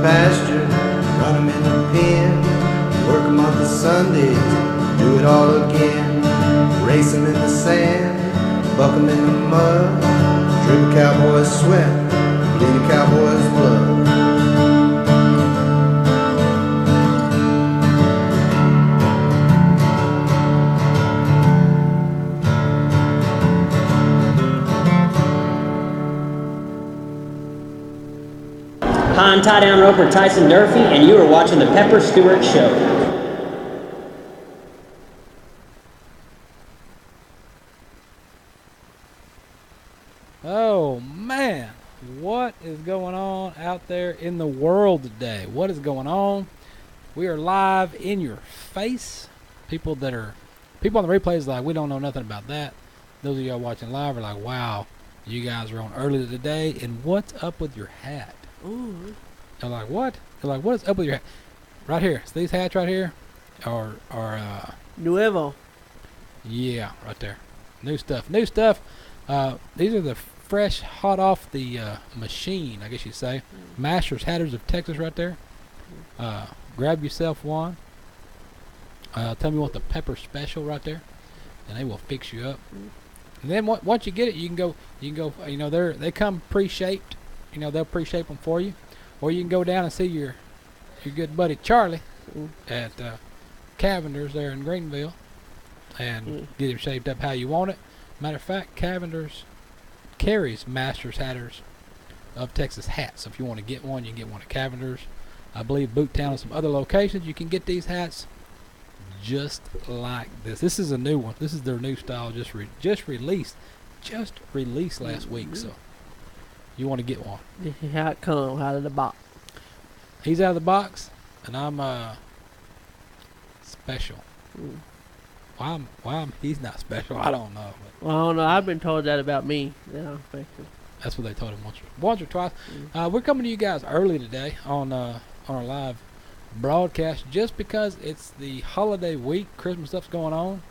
pasture, run 'em in the pen, work 'em on the Sundays, do it all again. Race 'em in the sand, buck 'em in the mud, drip a cowboy's sweat, bleed a cowboy's blood. Hi, I'm tie-down roper Tyson Durfee, and you are watching the Pepper Stewart Show. Oh man, what is going on out there in the world today? What is going on? We are live in your face. People on the replays like, we don't know nothing about that. Those of y'all watching live are like, wow, you guys are on early today, and what's up with your hat? Ooh. They're like, what? They're like, what is up with your hat? Right here. So these hats right here are Nuevo. yeah, right there. New stuff. New stuff. These are the fresh, hot off the machine, I guess you'd say. Masters Hatters of Texas right there. Grab yourself one. Tell me you want the pepper special right there, and they will fix you up. And then once you get it, you can go. You know, they come pre-shaped. You know, they'll pre-shape them for you, or you can go down and see your good buddy Charlie at Cavender's there in Greenville, and get him shaped up how you want it. Matter of fact, Cavender's carries Masters Hatters of Texas hats. So if you want to get one, you can get one at Cavender's. I believe Boottown and some other locations you can get these hats just like this. This is a new one. This is their new style, just released last week. So you want to get one. This is how it comes out of the box. He's out of the box, and I'm special. Why he's not special, I don't know. But Well, I don't know. I've been told that about me. That I'm special. that's what they told him once or twice. We're coming to you guys early today on our live broadcast, just because it's the holiday week. Christmas stuff's going on.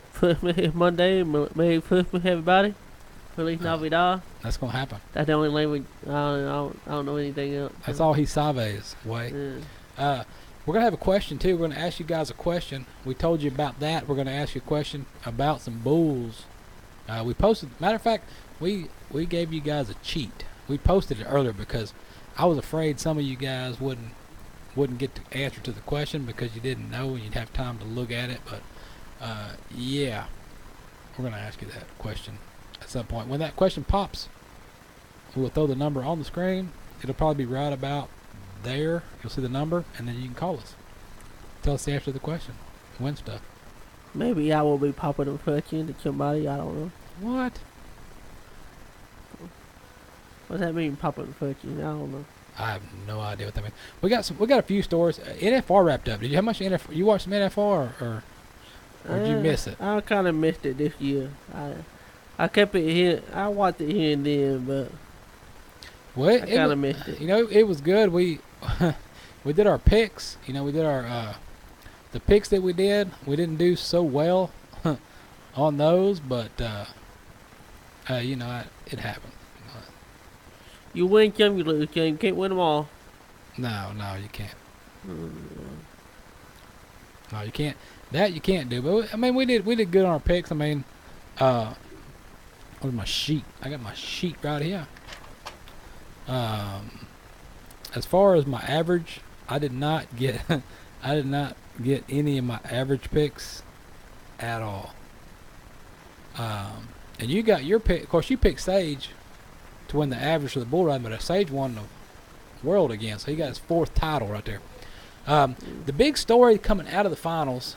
Monday, Merry Christmas, everybody. Feliz Navidad. That's gonna happen. That's the only language. I don't know anything else. That's all he saves way. Yeah. We're gonna have a question too. We're gonna ask you guys a question. We told you about that. We're gonna ask you a question about some bulls. We posted. Matter of fact, we gave you guys a cheat. We posted it earlier because I was afraid some of you guys wouldn't get the answer to the question because you didn't know and you'd have time to look at it. But yeah, we're gonna ask you that question at some point. When that question pops, we'll throw the number on the screen. It'll probably be right about there. You'll see the number, and then you can call us. Tell us the answer to the question. Win stuff. Maybe I will be popping a question to somebody. I don't know. What? What's that mean, popping a question? I don't know. I have no idea what that means. We got a few stories. NFR wrapped up. Did you have much NFR? You watched some NFR or did you miss it? I kind of missed it this year. I kept it here. I watched it here and then, but Well, I kind of missed it. You know, it was good. We we did our picks. You know, we did our the picks that we did. We didn't do so well on those, but you know, it happened. You win some, you lose some. You can't win them all. No, you can't. No, you can't. That you can't do. But I mean, we did good on our picks. I mean, where's my sheet? I got my sheet right here. As far as my average, I did not get any of my average picks at all. And you got your pick. Of course, you picked Sage to win the average for the bull ride, but Sage won the world again, so he got his 4th title right there. The big story coming out of the finals,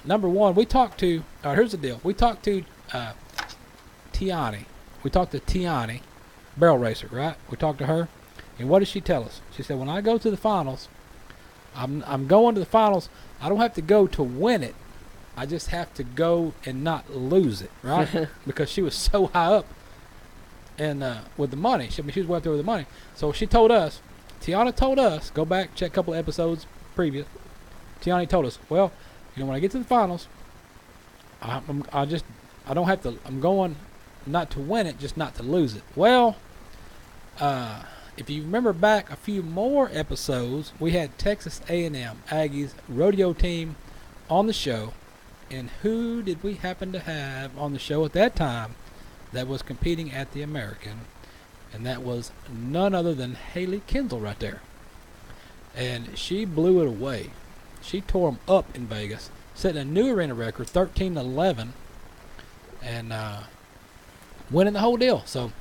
number one, we talked to. Here's the deal. We talked to Tiani. We talked to Tiani, barrel racer, right? We talked to her, and what did she tell us? She said, when I go to the finals, I'm going to the finals. I don't have to go to win it. I just have to go and not lose it, right? Because she was so high up and with the money. She was way up there with the money. So she told us, Tiana told us, go back, check a couple of episodes previous. Tiana told us, well, you know, when I get to the finals, I don't have to, I'm going not to win it, just not to lose it. Well, if you remember back a few more episodes, we had Texas A&M Aggies rodeo team on the show. And who did we happen to have on the show at that time that was competing at the American? And that was none other than Haley Kinsel right there. And she blew it away. She tore them up in Vegas, setting a new arena record, 13-11, and winning the whole deal. So,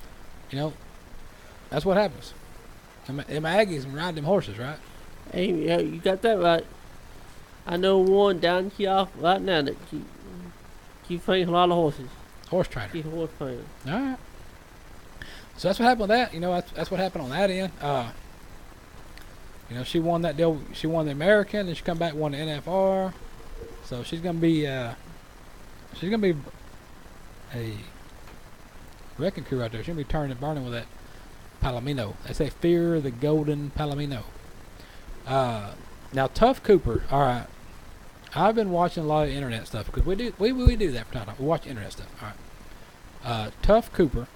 that's what happens. Them Aggies and ride them horses, right? Hey, yeah, you got that right. I know one down here right now that keep training a lot of horses. Horse trainer. Keep horse training. All right. So that's what happened with that. That's what happened on that end. She won that deal. She won the American, and she come back and won the NFR. So she's gonna be a wrecking crew right there. She's gonna be turning and burning with that Palomino. They say fear the golden Palomino. Now Tough Cooper. All right. I've been watching a lot of internet stuff because we do that from time to time. We watch internet stuff. All right. Tough Cooper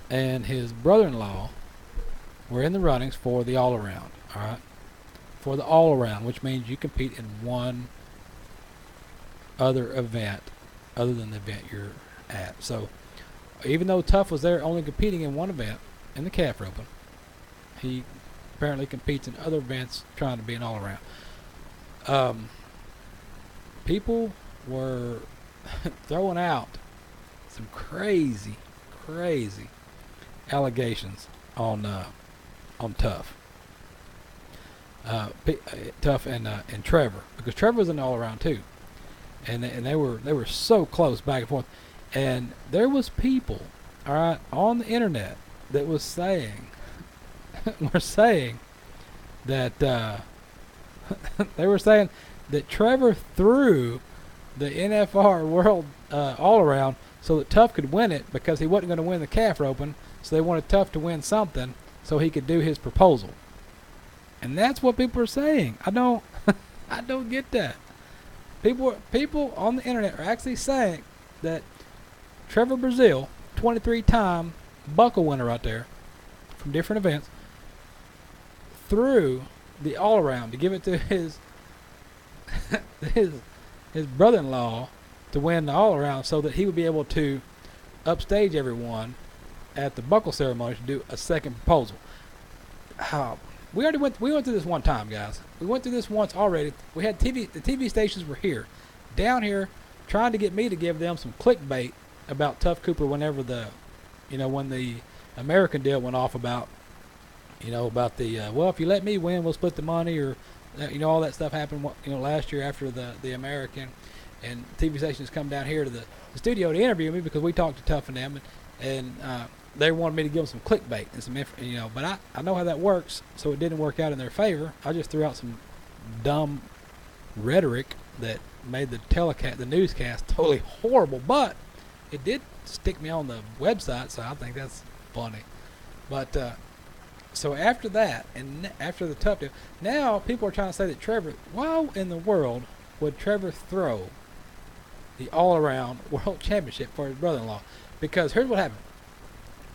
and his brother-in-law were in the runnings for the all-around. All right. For the all-around, which means you compete in one other event other than the event you're at. So even though Tough was there only competing in one event, in the calf roping, he apparently competes in other events trying to be an all-around. People were throwing out some crazy allegations on Tough. Tough and Trevor, because Trevor was an all-around too, and they were so close back and forth, and there was people, all right, on the internet that was saying that they were saying that Trevor threw the NFR World all-around so that Tough could win it because he wasn't going to win the calf roping, so they wanted Tough to win something so he could do his proposal. And that's what people are saying. I don't get that. People on the internet are actually saying that Trevor Brazil, 23-time buckle winner right there from different events, threw the all-around to give it to his brother-in-law to win the all-around so that he would be able to upstage everyone at the buckle ceremony to do a second proposal. We went through this one time, guys. We went through this once already. We had the TV stations were here, down here, trying to get me to give them some clickbait about Tough Cooper whenever when the American deal went off about if you let me win, we'll split the money, or all that stuff happened last year after the American, and TV stations come down here to the studio to interview me because we talked to Tough and them, and they wanted me to give them some clickbait and some but I know how that works, so it didn't work out in their favor. I just threw out some dumb rhetoric that made the newscast totally horrible, but it did stick me on the website, so I think that's funny. But so after that, and after the Tough deal, now people are trying to say that Trevor, why in the world would Trevor throw the all-around world championship for his brother-in-law? Because here's what happened.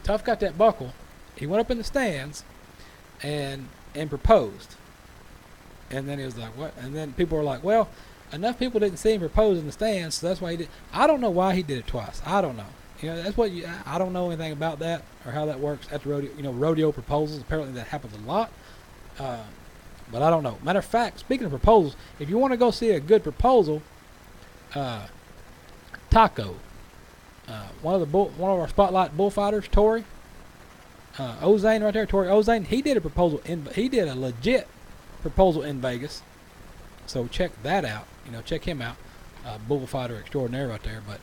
Tough got that buckle. He went up in the stands and proposed. And then he was like, what? And then people were like, well, enough people didn't see him propose in the stands, so that's why he did. I don't know why he did it twice. I don't know. That's what I don't know anything about that or how that works at the rodeo. Rodeo proposals, apparently that happens a lot. But I don't know. Matter of fact, speaking of proposals, if you want to go see a good proposal, Taco, one of our spotlight bullfighters, Tori Ozane right there, Tori Ozane, he did a legit proposal in Vegas. So check that out. Check him out. Bullfighter extraordinaire right there. But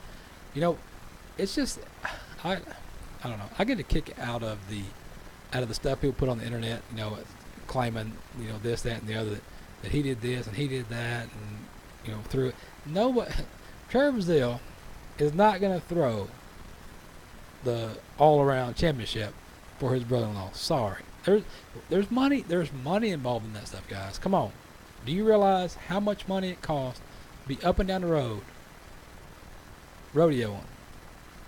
it's just I don't know. I get a kick out of the stuff people put on the internet. Claiming this, that, and the other, that he did this and he did that, and through it. Nobody, Trevor Brazil is not going to throw the all-around championship for his brother-in-law. Sorry. There's money involved in that stuff, guys. Come on. Do you realize how much money it costs to be up and down the road rodeoing?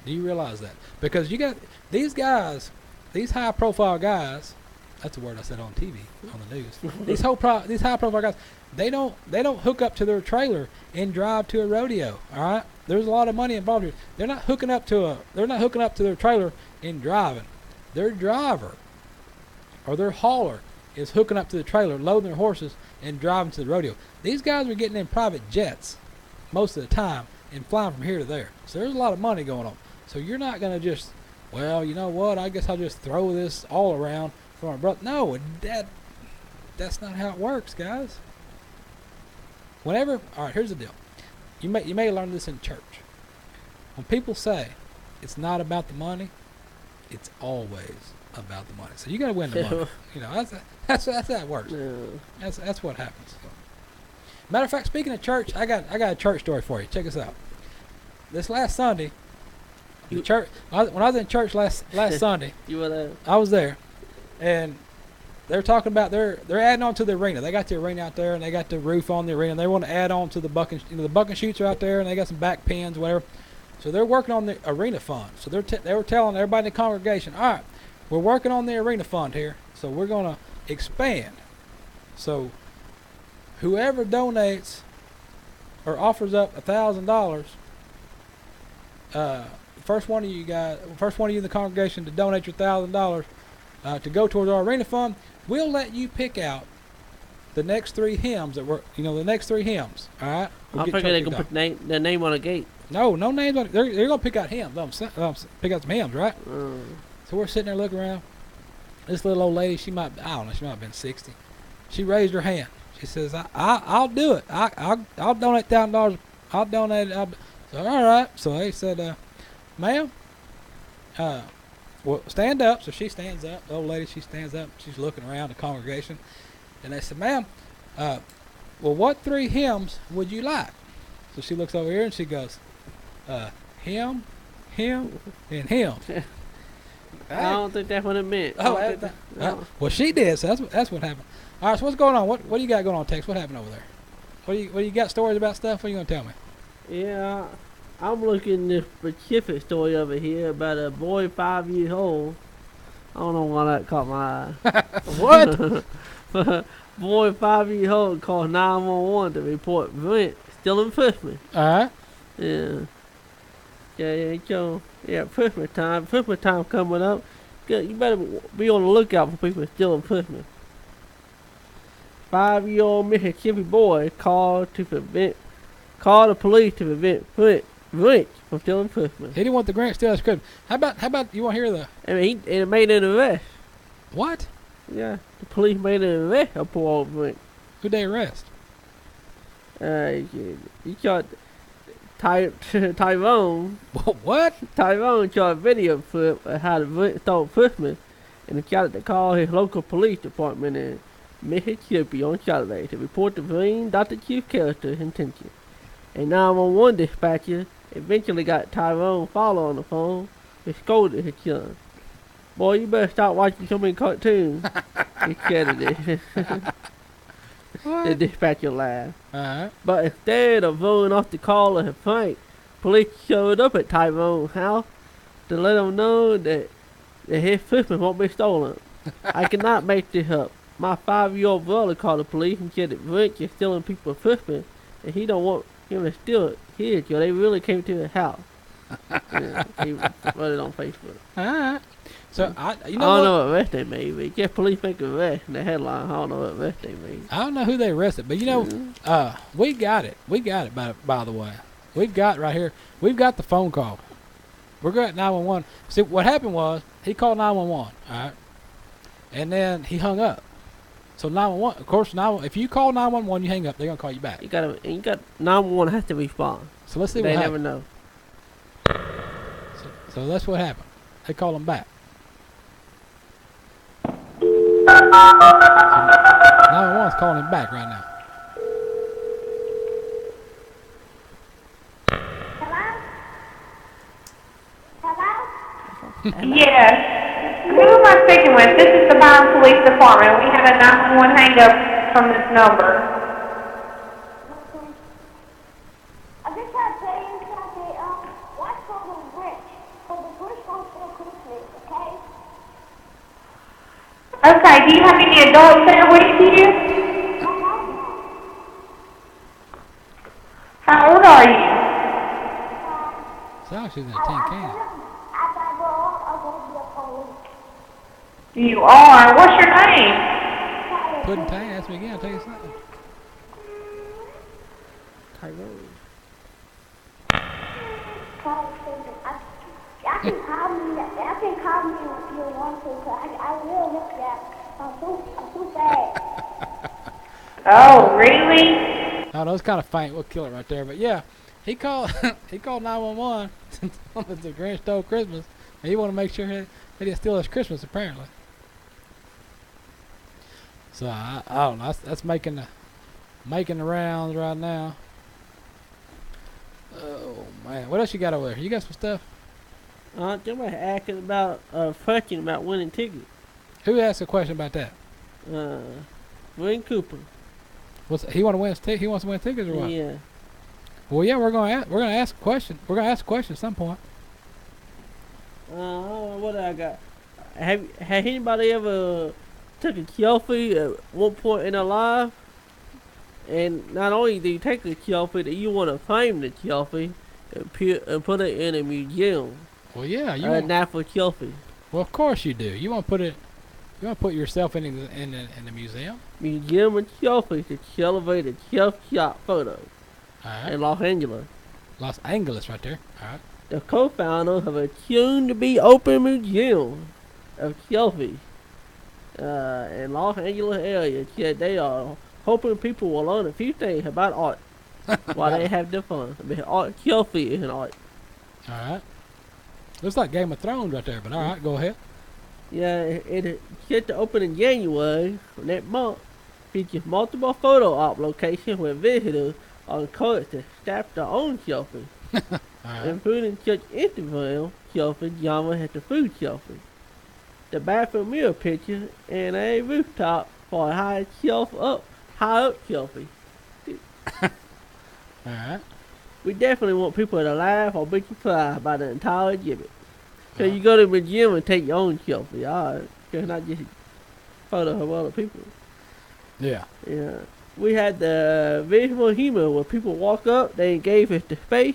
Do you realize that? Because you got these guys these high profile guys, that's a word I said on TV, on the news. These high profile guys, they don't hook up to their trailer and drive to a rodeo. All right, there's a lot of money involved here. They're not hooking up to their trailer and driving. Their driver or their hauler is hooking up to the trailer, loading their horses, and driving to the rodeo. These guys are getting in private jets most of the time and flying from here to there. So there's a lot of money going on. So you're not going to just, well, you know what, I guess I'll just throw this all around for my brother. No, that's not how it works, guys. All right, here's the deal. You may learn this in church. When people say it's not about the money, it's always about the money. So you got to win the money. You know, that's how it works. Yeah. That's what happens. Matter of fact, speaking of church, I got a church story for you. Check this out. This last Sunday, when I was in church last Sunday, you were there. I was there, and they're talking about they're adding on to the arena. They got the arena out there, and they got the roof on the arena. And they want to add on to the bucking. The bucking chutes are out there, and they got some back pins, whatever. So they're working on the arena fund. So they were telling everybody in the congregation, all right, we're working on the arena fund here. So we're going to expand. So whoever donates or offers up $1,000, first one of you in the congregation to donate your $1,000 to go towards our arena fund, we'll let you pick out the next 3 hymns the next 3 hymns. All right. I figure they're gonna put their name on a gate. No names on it. They're gonna pick out hymns. Pick out some hymns, right? So we're sitting there looking around. This little old lady, she might have been 60. She raised her hand. She says, "I'll do it. I'll donate $1,000. I'll donate it." So all right. So they said, "Ma'am, well, stand up." So she stands up. The old lady, she stands up. She's looking around the congregation, and they said, "Ma'am, well, what 3 hymns would you like?" So she looks over here and she goes, "Hymn, and hymn." I don't think that's what it meant. Well, she did. So that's what happened. All right. So what's going on? What do you got going on, Tex? What happened over there? What do you got stories about stuff? What are you gonna tell me? Yeah, I'm looking at this specific story over here about a boy 5 years old. I don't know why that caught my eye. What? Boy 5 years old called 911 to report rent stealing Christmas. All right. Yeah. Yeah, Christmas time. Christmas time coming up. You better be on the lookout for people stealing Christmas. 5-year-old Mississippi boy called the police to prevent Grinch from stealing Christmas. He didn't want the Grinch to steal his Christmas. How about you want to hear the? I mean, it made an arrest. What? Yeah, the police made an arrest of poor old Grinch. Who'd they arrest? He shot Tyrone. What? Tyrone shot a video clip of how the Grinch stole Christmas, and he shot to call his local police department in Mississippi on Saturday to report the vain Dr. Chief character's intention. A 911 dispatcher eventually got Tyrone father on the phone and scolded his son. "Boy, you better stop watching so many cartoons," he shouted it. The dispatcher laughed. But instead of rolling off the call of a prank, police showed up at Tyrone's house to let him know that his Christmas won't be stolen. "I cannot make this up. My 5-year-old brother called the police and said that Grinch is stealing people's Christmas, and he don't want him to steal it. Here, Joe, they really came to his house." Yeah, he wrote it on Facebook. Alright. So, I don't know what arrest they made, but yeah, police make an arrest in the headline. I don't know what arrest they made. I don't know who they arrested, but we got it. We got it, by the way. We've got right here. We've got the phone call. We're going at 911. See, what happened was, he called 911, alright? And then he hung up. So 911, of course, if you call 911, you hang up, they're going to call you back. You got 911 has to respond. So let's see what happened. They never know. So that's what happened. They call him back. So 911's calling him back right now. Hello? Yes. Who am I speaking with? This is the Byron Police Department. We have a 911 hang-up from this number. I just had to tell you something. Watch for the Grinch. For the Grinch won't steal Christmas, okay? Okay, do you have any adults there with you? How old are you? Sounds like she's in a tin can. You are. What's your name? Pudding Tang, ask me again, I'll tell you something. Tyrone. I can call me if you want to, because I will look at I'm too bad. Oh, really? Oh, that was kind of faint. We'll kill it right there. But yeah, he called he called 911 to tell him that the Grinch stole Christmas, and he want to make sure that he didn't steal his Christmas apparently. So I don't know. That's making the rounds right now. Oh man, what else you got over there? You got some stuff? Somebody asking about fucking about winning tickets. Who asked a question about that? Wayne Cooper. He want to win? He wants to win tickets or what? Yeah. Well, yeah, we're gonna ask a question. We're gonna ask a question at some point. What I got? Have anybody ever took a selfie at one point in their life? And not only do you take a selfie, that you want to frame the selfie and put it in a museum. Well, yeah, natural selfie. Well, of course you do. You want to put it. You want to put yourself in the museum. Museum and selfie to celebrate a self-shot photo. All right. In Los Angeles. Los Angeles, right there. All right. The co-founders of a soon-to-be open museum of selfies in Los Angeles area said they are hoping people will learn a few things about art while they have their fun. I mean, art, selfie is an art. All right. Looks like Game of Thrones right there, but all right, go ahead. Yeah, it set to open in January next month. Features multiple photo op locations where visitors are encouraged to snap their own selfies, including such Instagram selfies genres as the food selfie, the bathroom mirror picture, and a rooftop for a high up selfie. Alright. We definitely want people to laugh or be surprised by the entire exhibit. So you go to the museum and take your own selfie. Alright. It's not just photo of other people. Yeah. Yeah. We had the visual humor where people walk up, they engage with the space,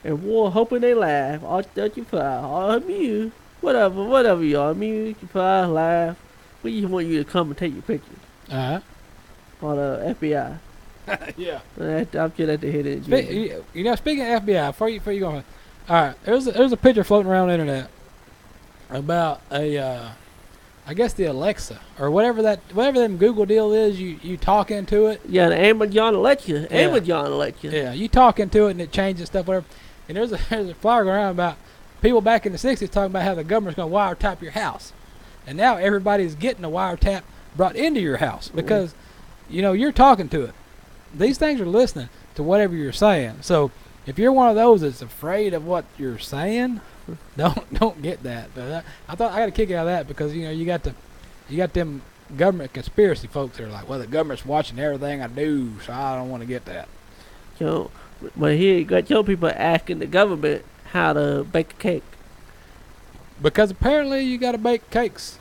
and war hoping they laugh, or touch your fire, or amuse, whatever you are, amuse, surprise, laugh. We just want you to come and take your pictures. Alright. Or the FBI. Yeah. I'm sure that they hit it. You know, speaking of FBI, before you go on, alright, there's a picture floating around the internet about I guess the Alexa or whatever them Google deal is. You talk into it. Yeah, the Amazon Alexa. Yeah. Amazon Alexa. Yeah, you talk into it and it changes stuff, whatever. And there's a flyer going around about people back in the 60s talking about how the government's going to wiretap your house, and now everybody's getting a wiretap brought into your house because you know you're talking to it. These things are listening to whatever you're saying. So if you're one of those that's afraid of what you're saying, don't get that. But I thought I got a kick out of that because you know you got them government conspiracy folks that are like, well, the government's watching everything I do, so I don't want to get that. So, but here you got your people asking the government how to bake a cake. Because apparently you got to bake cakes.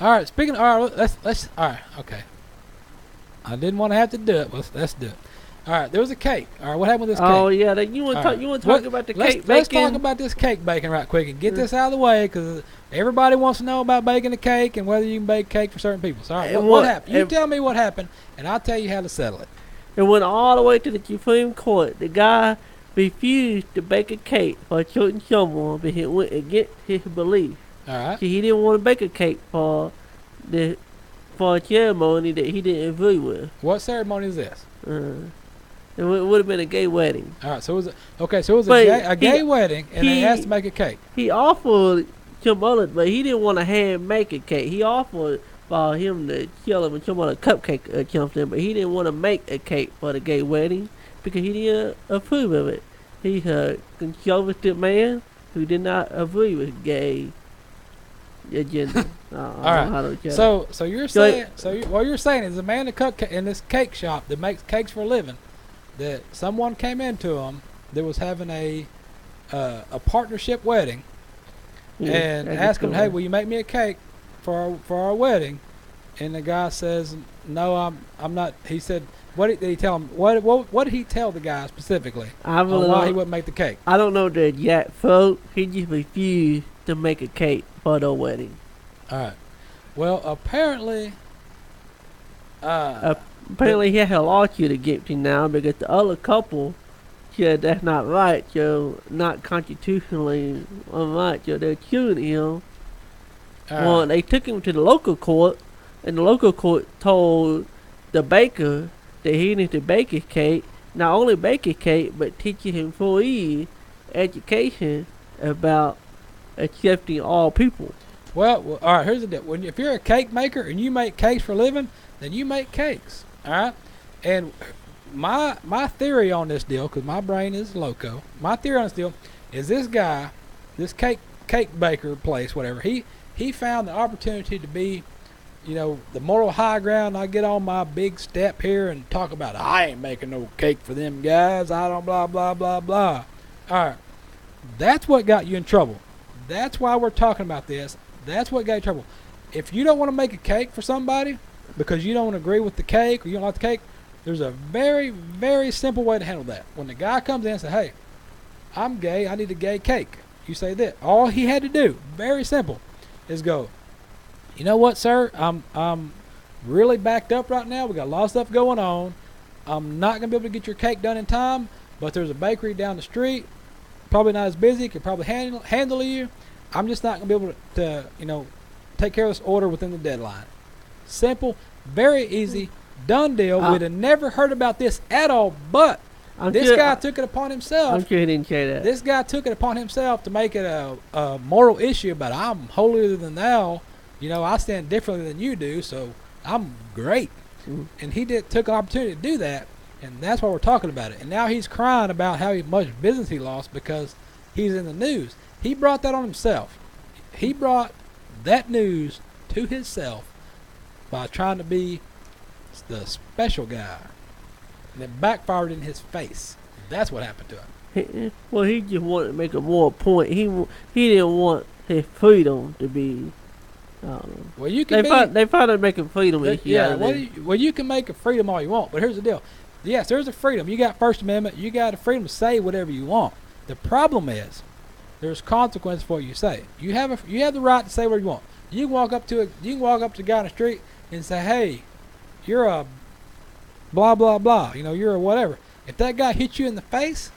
All right. Speaking. All right. Let's. All right. Okay. I didn't want to have to do it. Let's do it. All right, there was a cake. All right, what happened with this cake? Oh yeah, you want to talk about the cake baking? Let's talk about this cake baking right quick and get this out of the way because everybody wants to know about baking a cake and whether you can bake cake for certain people. So, all right, what happened? You tell me what happened, and I'll tell you how to settle it. It went all the way to the Supreme Court. The guy refused to bake a cake for a certain someone, but he went against his belief. All right. See, he didn't want to bake a cake for a ceremony that he didn't agree with. What ceremony is this? It would have been a gay wedding. All right, so it was a gay wedding, and they asked to make a cake. He offered some other, but he didn't want to hand make a cake. He offered for him to kill him and some other cupcake or something, but he didn't want to make a cake for the gay wedding because he didn't approve of it. He's a conservative man who did not agree with gay agenda. All right. So you're saying what you're saying is a man in this cake shop that makes cakes for a living, that someone came into him that was having a partnership wedding and asked him, hey, will you make me a cake for our wedding?" And the guy says, "No, I'm not." He said, "What did he tell him? What did he tell the guy specifically on why he wouldn't make the cake?" I don't know the exact quote. He just refused to make a cake for the wedding. All right. Well, apparently, Apparently he has a lawsuit against him now because the other couple said that's not right, so not constitutionally unright, so they're suing him. Well, they took him to the local court, and the local court told the baker that he needs to bake his cake, not only bake his cake, but teach his employees education about accepting all people. Well, all right, here's the deal. If you're a cake maker and you make cakes for a living, then you make cakes, all right? And my theory on this deal, because my brain is loco, my theory on this deal is this guy, this cake baker place, whatever, he found the opportunity to be, the moral high ground. I get on my big step here and talk about, I ain't making no cake for them guys. I don't blah, blah, blah, blah. All right. That's what got you in trouble. That's why we're talking about this. That's what got you in trouble. If you don't want to make a cake for somebody because you don't agree with the cake or you don't like the cake, there's a very, very simple way to handle that. When the guy comes in and says, "Hey, I'm gay. I need a gay cake," you say that. All he had to do, very simple, is go, "You know what, sir? I'm really backed up right now. We got a lot of stuff going on. I'm not gonna be able to get your cake done in time, but there's a bakery down the street. Probably not as busy. Could probably handle you. I'm just not gonna be able to take care of this order within the deadline." Simple, very easy, done deal. We'd have never heard about this at all, but this guy took it upon himself. I'm sure he didn't say that. This guy took it upon himself to make it a moral issue about, I'm holier than thou. I stand differently than you do, so I'm great. And he took an opportunity to do that, and that's why we're talking about it. And now he's crying about how much business he lost because he's in the news. He brought that on himself. He brought that news to himself by trying to be the special guy. And it backfired in his face. That's what happened to him. He just wanted to make a more point. He didn't want his freedom to be. Well, you can they finally making freedom issue. Yeah. Well, you can make a freedom all you want, but here's the deal. Yes, there's a freedom. You got First Amendment. You got a freedom to say whatever you want. The problem is, there's consequences for what you say. You have the right to say whatever you want. You can walk up to a guy on the street and say, "Hey, you're a blah blah blah. You're a whatever." If that guy hits you in the face,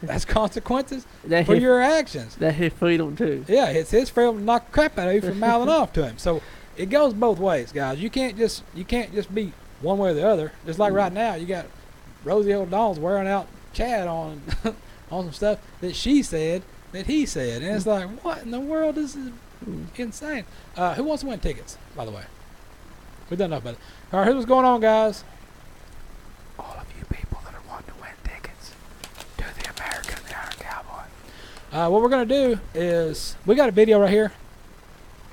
that's consequences for your actions. That's his freedom too. Yeah, it's his freedom to knock the crap out of you for mouthing off to him. So it goes both ways, guys. You can't just be one way or the other. Just like right now, you got Rosie O'Donnell's wearing out Chad on on some stuff that she said that he said, and it's like, what in the world? This is insane. Who wants to win tickets, by the way? We've done enough about it. All right, here's what's going on, guys. All of you people that are wanting to win tickets to the American Iron Cowboy. What we're going to do is, we got a video right here.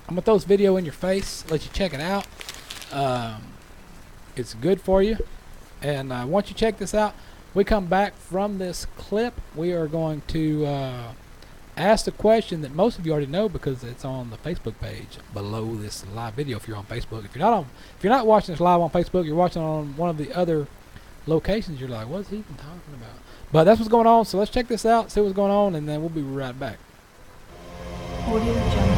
I'm going to throw this video in your face, let you check it out. It's good for you. And once you check this out, we come back from this clip, we are going to ask the question that most of you already know because it's on the Facebook page below this live video. If you're on Facebook, if you're not watching this live on Facebook, you're watching on one of the other locations. You're like, what's he even talking about? But that's what's going on. So let's check this out, see what's going on, and then we'll be right back. Audio Jungle.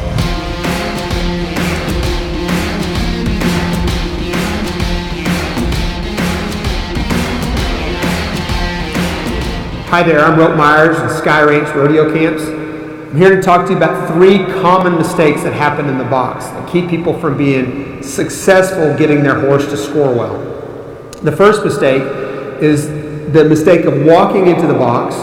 Hi there, I'm Rope Myers in Sky Ranch Rodeo Camps. I'm here to talk to you about 3 common mistakes that happen in the box that keep people from being successful getting their horse to score well. The first mistake is the mistake of walking into the box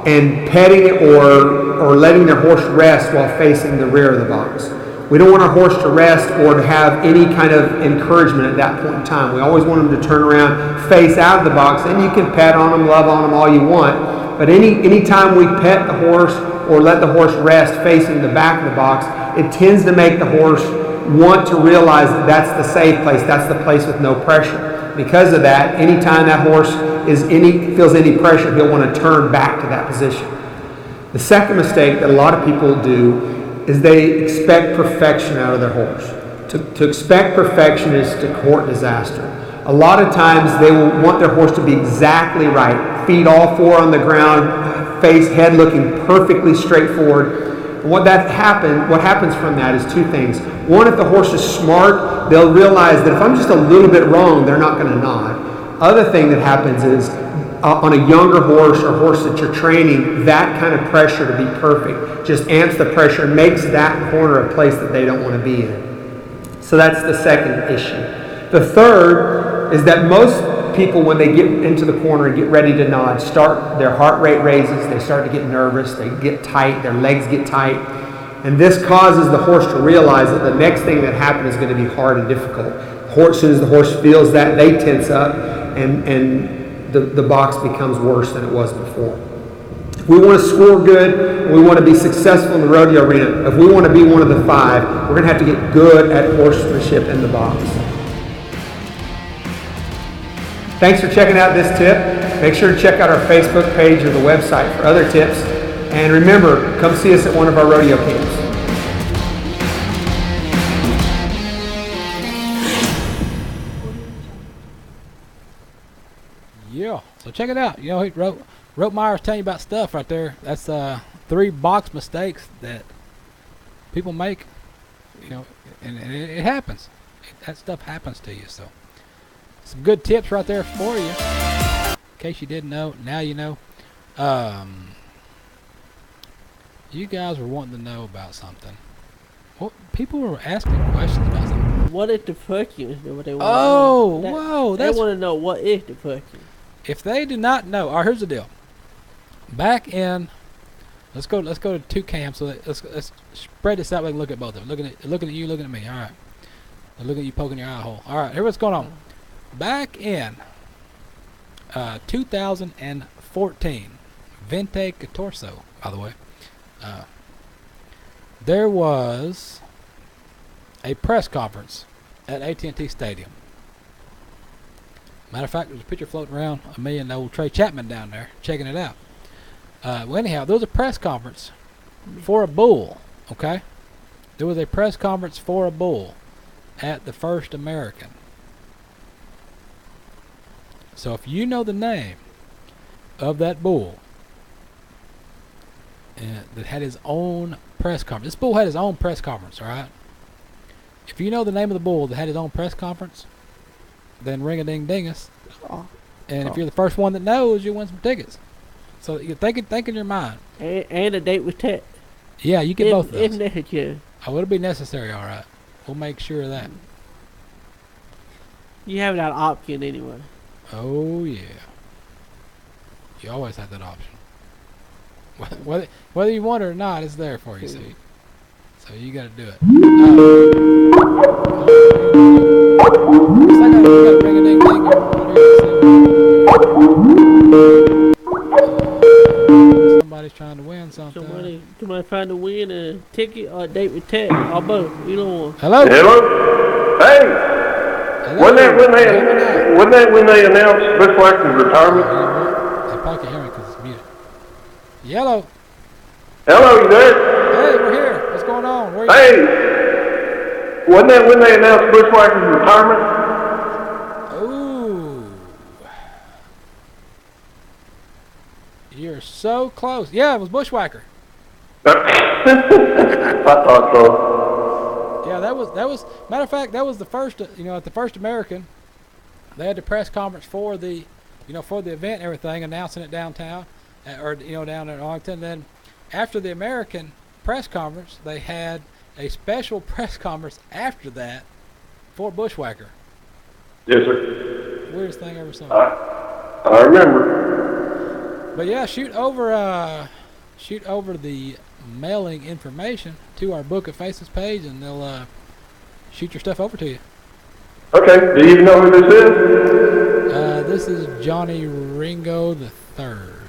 and petting or letting their horse rest while facing the rear of the box. We don't want our horse to rest or to have any kind of encouragement at that point in time. We always want them to turn around, face out of the box, and you can pet on them, love on them all you want. But any time we pet the horse or let the horse rest facing the back of the box, it tends to make the horse want to realize that that's the safe place, that's the place with no pressure. Because of that, anytime that horse feels any pressure, he'll want to turn back to that position. The second mistake that a lot of people do is they expect perfection out of their horse. To expect perfection is to court disaster. A lot of times they will want their horse to be exactly right. Feet all four on the ground, face, head looking perfectly straight forward. And what happens from that is two things. One, if the horse is smart, they'll realize that if I'm just a little bit wrong, they're not going to nod. Other thing that happens is on a younger horse or horse that you're training, that kind of pressure to be perfect just amps the pressure and makes that corner a place that they don't want to be in. So that's the second issue. The third is that most people, when they get into the corner and get ready to nod, their heart rate raises, they start to get nervous, they get tight, their legs get tight. And this causes the horse to realize that the next thing that happened is going to be hard and difficult. As soon as the horse feels that, they tense up, and the box becomes worse than it was before. If we want to score good, we want to be successful in the rodeo arena, if we want to be one of the five, we're going to have to get good at horsemanship in the box. Thanks for checking out this tip. Make sure to check out our Facebook page or the website for other tips. And remember, come see us at one of our rodeo camps. Yeah, so check it out. Rope Myers telling you about stuff right there. That's 3 box mistakes that people make. And it happens. That stuff happens to you. So some good tips right there for you. In case you didn't know, now you know. You guys were wanting to know about something. Well, people were asking questions about something. What is the fucking? What they want whoa! They want to know what is the fucking. If they do not know, all right, here's the deal. Back in, let's go to 2 cams. So let's spread this out. We can look at both of them. Looking at you, looking at me. All right. I'm looking at you, poking your eye hole. All right, here's what's going on. Back in 2014, Vente Catorso, by the way, there was a press conference at AT&T Stadium. Matter of fact, there's a picture floating around of me and old Trey Chapman down there checking it out. Well, anyhow, there was a press conference for a bull, okay? There was a press conference for a bull at the First American. So if you know the name of that bull that had his own press conference. This bull had his own press conference, all right? If you know the name of the bull that had his own press conference, then ring-a-ding-dingus. And if you're the first one that knows, you win some tickets. So you think in your mind. And a date with Ted. Yeah, you get both of those. If necessary. Oh, it'll be necessary, all right. We'll make sure of that. You have that option anyway. Oh, yeah. You always have that option. Whether you want it or not, it's there for you, see. So you got to do it. Looks like I got to ring a ding ding. Somebody's trying to win something. Somebody trying to win a ticket or a date with Ted or both. Either one. Hello? Hello? Hey! Hello? Wasn't that when they announced Bushwhacker's retirement? They probably can't hear me because it's muted. Yellow. Hello, you there? Hey, we're here. What's going on? Where you? Hey! Wasn't that when they announced Bushwhacker's retirement? Ooh. You're so close. Yeah, it was Bushwhacker. I thought so. Yeah, that was matter of fact, that was the first, at the First American, they had the press conference for the, for the event and everything, announcing it downtown, or, down in Arlington. Then after the American press conference, they had a special press conference after that for Bushwhacker. Yes, sir. Weirdest thing I ever saw. I remember. But yeah, shoot over the mailing information to our Book of Faces page, and they'll shoot your stuff over to you. Okay. Do you even know who this is? This is Johnny Ringo the Third.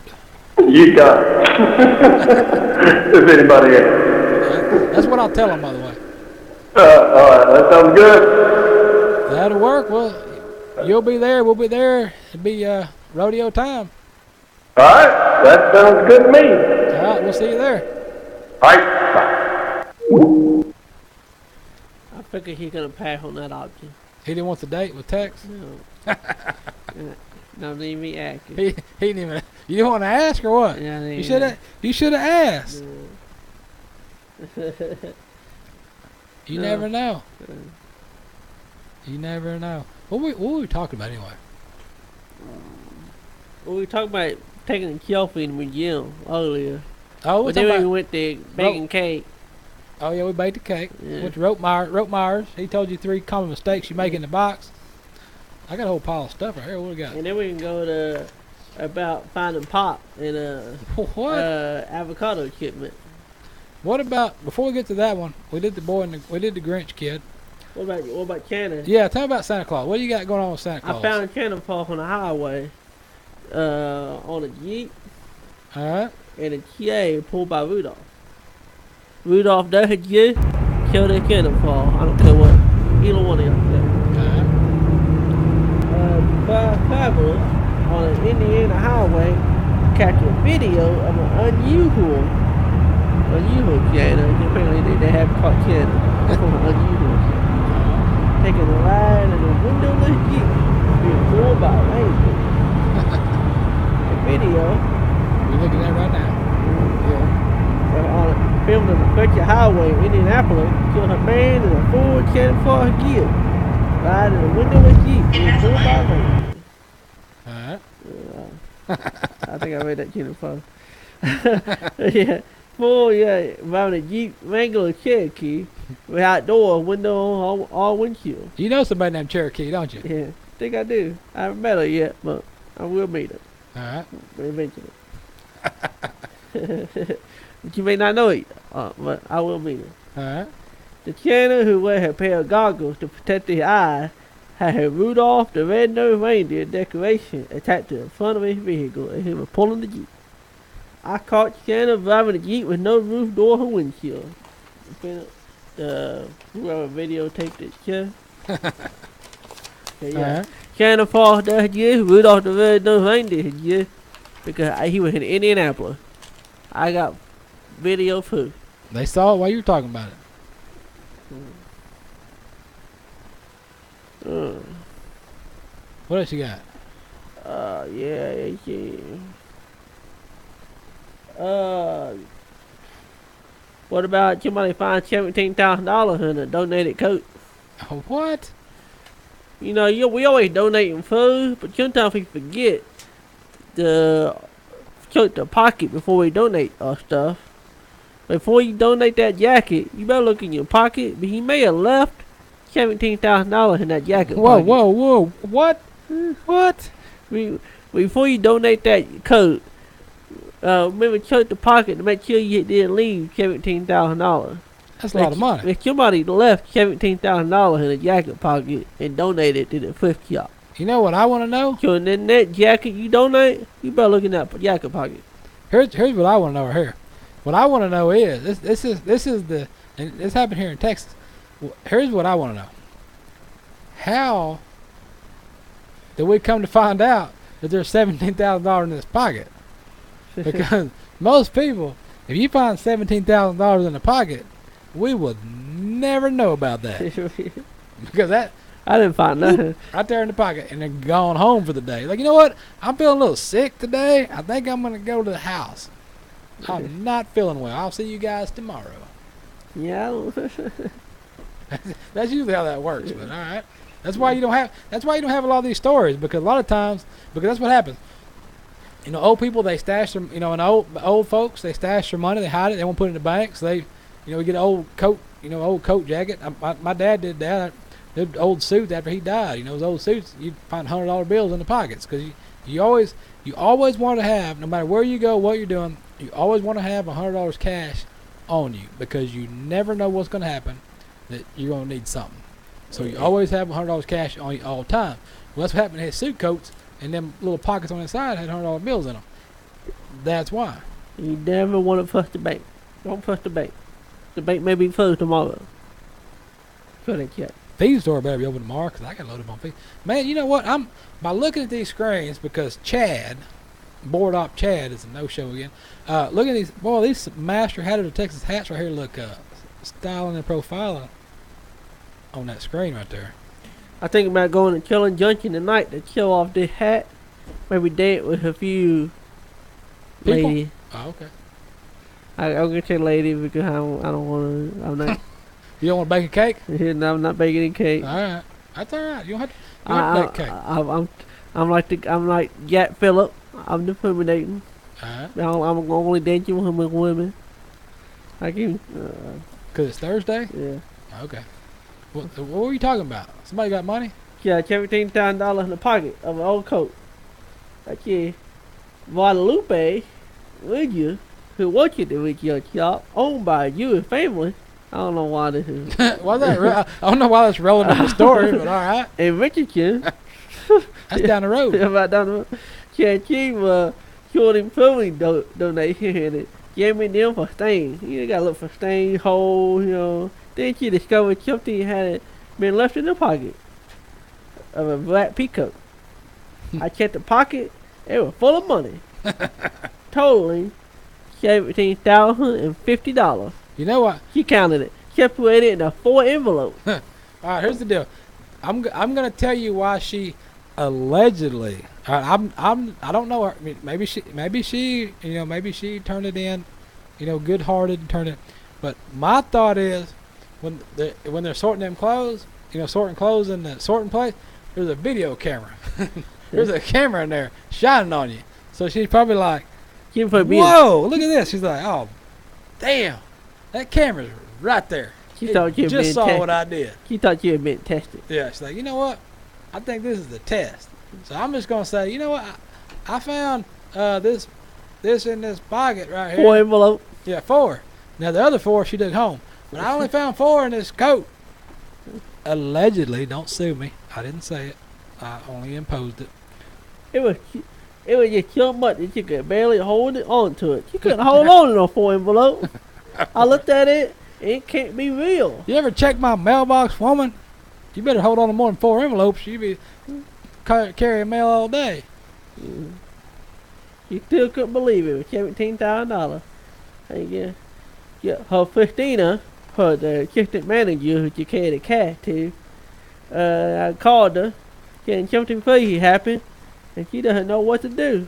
You got it. If anybody else. That's what I'll tell them, by the way. All right. That sounds good. That'll work. Well, you'll be there. We'll be there. It'll be rodeo time. All right. That sounds good to me. All right. We'll see you there. All right. Bye. I figured he's gonna pass on that option. He didn't want the date with Tex. No. Not even me asking. He didn't even. You didn't want to ask or what? Yeah, You should have. You should have asked. You No. never know. Yeah. You never know. What were we talking about anyway? Well, we talked about taking a selfie in the museum earlier. Oh, But then we went to baking cake. Oh yeah, we baked the cake. Yeah. Went to Rope Myers. He told you 3 common mistakes you make in the box. I got a whole pile of stuff right here. What we got? And then we can go to about finding pop in What? avocado shipment. What about before we get to that one? We did the Grinch kid. What about Shannon? Yeah, tell me about Santa Claus. What do you got going on with Santa Claus? I found Shannon Falls on the highway, on a Jeep All right. and a TA pulled by Rudolph. Rudolph does hit you, kill the Shannon Fall. I don't care what either one of y'all say. Travelers on an Indiana highway catch a video of an unusual Shannon. Apparently they have caught Shannon from an unusual Shannon. Taking a ride in a windowless Jeep being pulled by a ranger. The video. We're looking at it right now. Filmed on the Fletcher Highway in Indianapolis, killed a man in a Ford Shannon for a gear. Ride in a windowless Jeep being pulled by a ranger. Alright. I think I made that Shannon for. Yeah. Driving a Jeep Wrangler Cherokee with outdoor window on all windshield. You know somebody named Cherokee, don't you? Yeah, I think I do. I haven't met her yet, but I will meet her Alright. eventually. But you may not know it, but I will meet her. Alright. The Shannon, who wear a pair of goggles to protect his eyes, had her Rudolph the Red-Nosed Reindeer decoration attached to the front of his vehicle as he was pulling the Jeep. I caught Shannon driving the Jeep with no roof, door, or windshield. Whoever videotaped it, yeah. Alright. Shannon Falls does yeah, Rudolph the Red-Nosed Reindeer yeah, because he was in Indianapolis. I got video proof. They saw it while you were talking about it. What else you got? What about somebody find $17,000 in a donated coat? Oh, what? You know, we always donating food, but sometimes we forget to check the pocket before we donate our stuff. Before you donate that jacket, you better look in your pocket. But he may have left $17,000 in that jacket. Whoa, pocket. whoa! What? What? Before you donate that coat, remember check the pocket to make sure you didn't leave $17,000. That's a lot of money. If somebody left $17,000 in a jacket pocket and donated to the thrift shop. You know what I want to know? So in that jacket you donate, you better look in that jacket pocket. Here's what I want to know right here. What I want to know is this is the, and this happened here in Texas. Here's what I want to know. How did we come to find out that there's $17,000 in this pocket? Because most people, if you find $17,000 in the pocket, we would never know about that. Because that, I didn't find nothing. right there in the pocket, and then gone home for the day. Like, you know what? I'm feeling a little sick today. I think I'm going to go to the house. I'm not feeling well. I'll see you guys tomorrow. Yeah. That's usually how that works. But all right, that's why you don't have a lot of these stories, because a lot of times, because that's what happens. You know, old people, they stash them. You know, and old folks, they stash their money, they hide it, they won't put it in the bank. So they, we get an old coat, old coat jacket. My dad did that. The old suits after he died. His old suits, you'd find $100 bills in the pockets, because you always want to have, no matter where you go, what you're doing, you always want to have $100 cash on you, because you never know what's going to happen, that you're going to need something. So you always have $100 cash on you all the time. Well, that's what happened to his suit coats, and them little pockets on the side had $100 bills in them. That's why. You never want to trust the bank. Don't trust the bank. The bank may be closed tomorrow. Couldn't check. Feed store better be open tomorrow, because I got loaded on feed. Man, you know what? By looking at these screens, because Chad, Board Op Chad is a no-show again. Look at these Master Hatter of Texas hats right here look styling and profiling. on that screen right there. I think about going to Killing Junction tonight to show off this hat. Maybe date with a few People? ladies. Oh, okay. I'll get you a lady because I don't want to. I'm not. You don't want to bake a cake? No, I'm not baking any cake. All right. That's all right. You don't have to bake cake. I'm like Jack Phillip. I'm discriminating. All right. I'm only dating with women. I can. Because it's Thursday? Yeah. Okay. What were you talking about? Somebody got money? Yeah, $17,000 in the pocket of an old coat. Like, yeah. Guadalupe, would you? Who works at the retail shop, owned by a Jewish family. I don't know why this is. Why that? I don't know why that's relevant to the story, but all right. In Richardson. That's down the road. About down the road. She short improving donation and it gave me them for stains. You gotta look for stains, holes, you know. Then she discovered something had been left in the pocket of a black peacoat. I checked the pocket, it was full of money. Totaling $17,050. You know what? She counted it. She put it in a 4 envelope. All right, here's the deal. I'm gonna tell you why she allegedly. All right, I don't know her. I mean, maybe she maybe she turned it in, good-hearted and turned it. But my thought is, when they're sorting them clothes, sorting clothes in the sorting place, there's a video camera. There's a camera in there shining on you. So she's probably like, whoa, look at this. She's like, oh, damn, that camera's right there. She thought you just saw tested. what I did. She thought you had been tested. Yeah, she's like, you know what? I think this is the test. So I'm just gonna say, you know what? I found this in this pocket right here. 4 envelope. Yeah, 4. Now the other 4 she took home, but I only found 4 in this coat. Allegedly, don't sue me. I didn't say it. I only imposed it. It was just so much that you could barely hold it onto it. You couldn't hold on to no 4 envelope. I looked at it. It can't be real. You ever check my mailbox, woman? You better hold on to more than 4 envelopes. You be carrying mail all day. You still couldn't believe it. It was $17,000. Yeah, her Christina, the assistant manager who you carried the cash to, I called her, saying something crazy happened, and she doesn't know what to do.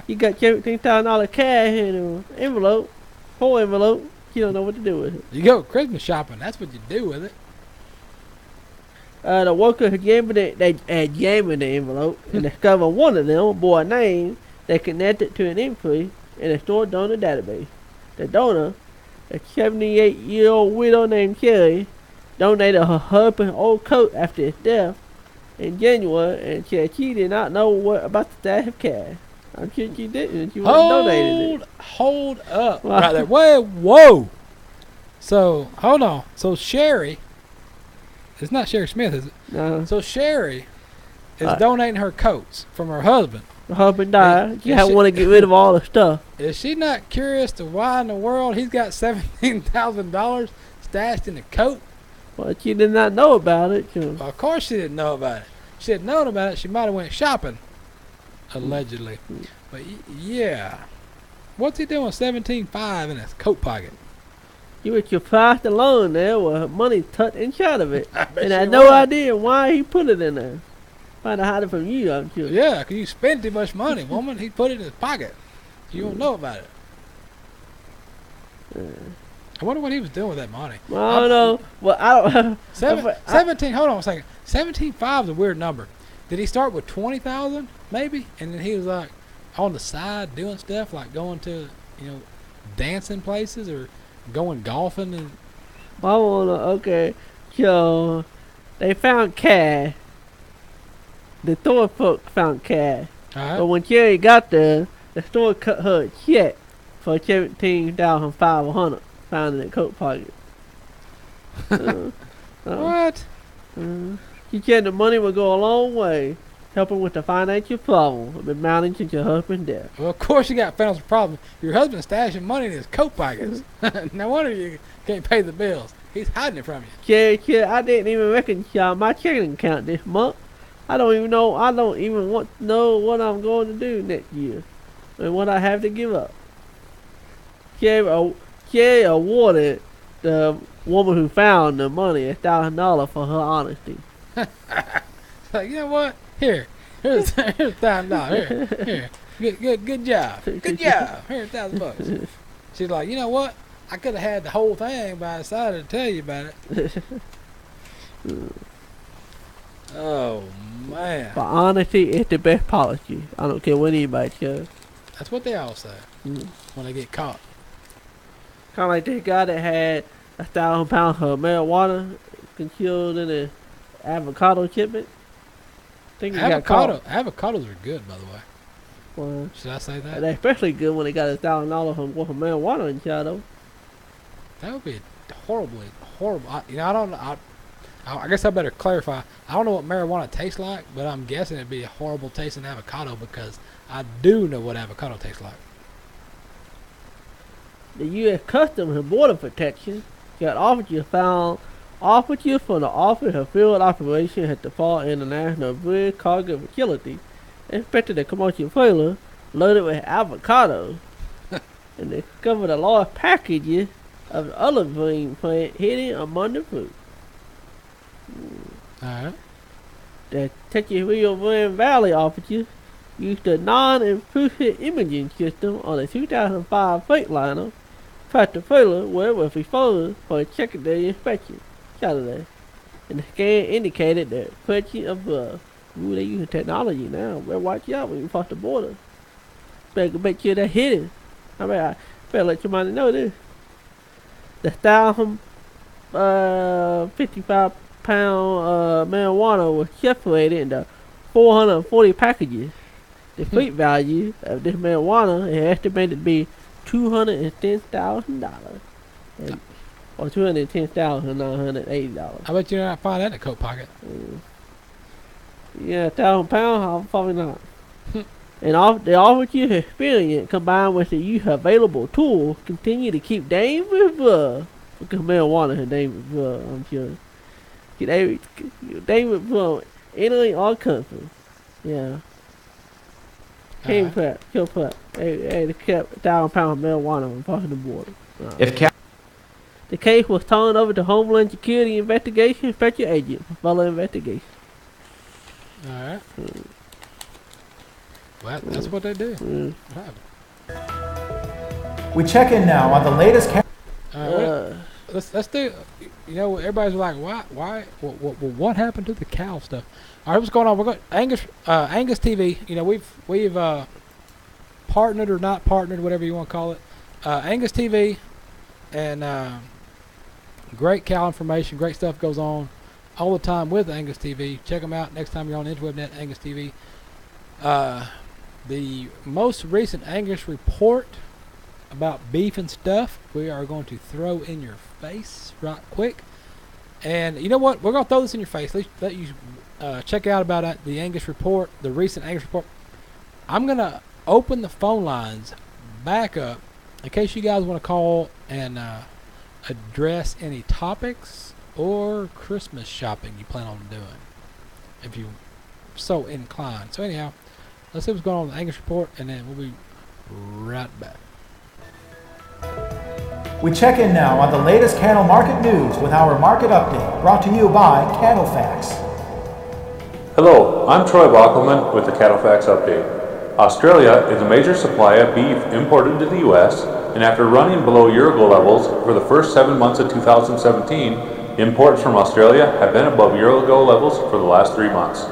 You got $17,000 cash in an envelope, 4 envelope. You don't know what to do with it. You go Christmas shopping. That's what you do with it. The worker examined the envelope and discovered one of them bore a name that connected to an entry in a store donor database. The donor, a 78-year-old widow named Sherry, donated her husband's old coat after his death in January and said she did not know what about the stash of cash. I'm sure she didn't. She donated it. Hold up. Right there. Whoa. So, hold on. So, Sherry, it's not Sherry Smith, is it? No. So, Sherry is donating her coats from her husband. Her husband died. She want to get rid of all the stuff. Is she not curious to why in the world he's got $17,000 stashed in a coat? Well, she did not know about it. Well, of course she didn't know about it. If she had known about it, she might have went shopping. Allegedly. But yeah. What's he doing with $17,500 in his coat pocket? You were surprised alone there with money tucked inside of it. And I had was. no idea why he put it in there. Trying to hide it from you, I'm sure. Yeah, because you spent too much money, woman. He put it in his pocket. You don't know about it. I wonder what he was doing with that money. Well, I don't know. Well, I don't. 17. Hold on a second. 17.5 is a weird number. Did he start with 20,000 maybe, and then he was like on the side doing stuff like going to dancing places or going golfing and. I wanna. Okay, so they found cash. The store folk found cash. Right. But when Jerry got there, the store cut her a check for $17,500 found in the coat pocket. What? She said the money would go a long way, helping with the financial problem of been mounting since your husband's death. Well, of course you got financial problem. Your husband's stashing money in his coat pockets. No wonder you can't pay the bills. He's hiding it from you. Jerry, I didn't even reconcile my checking account this month. I don't even want to know what I'm going to do next year and what I have to give up. Jerry awarded the woman who found the money $1,000 for her honesty. Like, you know what? Here's $1,000. Here. Good job. Good job. Here's $1,000. She's like, you know what? I could have had the whole thing, but I decided to tell you about it. Oh man. But honesty is the best policy. I don't care what anybody says. That's what they all say when they get caught. Kind of like this guy that had 1,000 pounds of marijuana concealed in an avocado shipment. I think he got caught. Avocados are good, by the way. Well, should I say that? They're especially good when they got $1,000 worth of marijuana inside of them. That would be horrible. I guess I better clarify. I don't know what marijuana tastes like, but I'm guessing it'd be a horrible tasting avocado because I do know what avocado tastes like. The U.S. Customs and Border Protection got officers from the Office of Field Operations at the Fall International Bridge Cargo Facility inspected a commercial trailer loaded with avocados and discovered a large packages of the olive green plant hidden among the fruit. Alright. The Texas Rio Grande Valley officers used a non-intrusive imaging system on a 2005 Freightliner, tracked the trailer where it was exposed for a secondary inspection Saturday, and the scan indicated the presence of drugs. Ooh, they using technology now. Better watch out when you cross the border. Better make sure they're hidden. I better let somebody know this. The 1,055-pound marijuana was separated into 440 packages. The freight value of this marijuana is estimated to be $210,000, or $210,980. I bet you're not find that in a coat pocket. Yeah, 1,000 pounds, probably not. And the officer's experience combined with the use of available tools continue to keep dangerous drugs, because marijuana is dangerous drugs, I'm sure. Dangerous drugs entering our country. Yeah. Kill prep. They kept 1,000 pounds of marijuana crossing the border. The case was turned over to Homeland Security Investigation Special Agent for further investigation. Alright. Well, that's what they do. We check in now on the latest. Let's do. You know, everybody's like, why? What happened to the cow stuff? All right, what's going on? We're going Angus TV. You know, we've partnered or not partnered, whatever you want to call it. Angus TV, and great cow information, great stuff goes on all the time with Angus TV. Check them out next time you're on the interweb net, Angus TV. The most recent Angus report about beef and stuff, we are going to throw in your face right quick. And you know what? We're going to throw this in your face. Let you check out about the Angus report, the recent Angus report. I'm going to open the phone lines back up in case you guys want to call and address any topics or Christmas shopping you plan on doing, if you so inclined. So anyhow, let's see what's going on with the Angus report, and then we'll be right back. We check in now on the latest cattle market news with our market update, brought to you by Cattle Facts. Hello, I'm Troy Bockelman with the Cattle Facts Update. Australia is a major supplier of beef imported to the U.S., and after running below year-ago levels for the first 7 months of 2017, imports from Australia have been above year-ago levels for the last 3 months.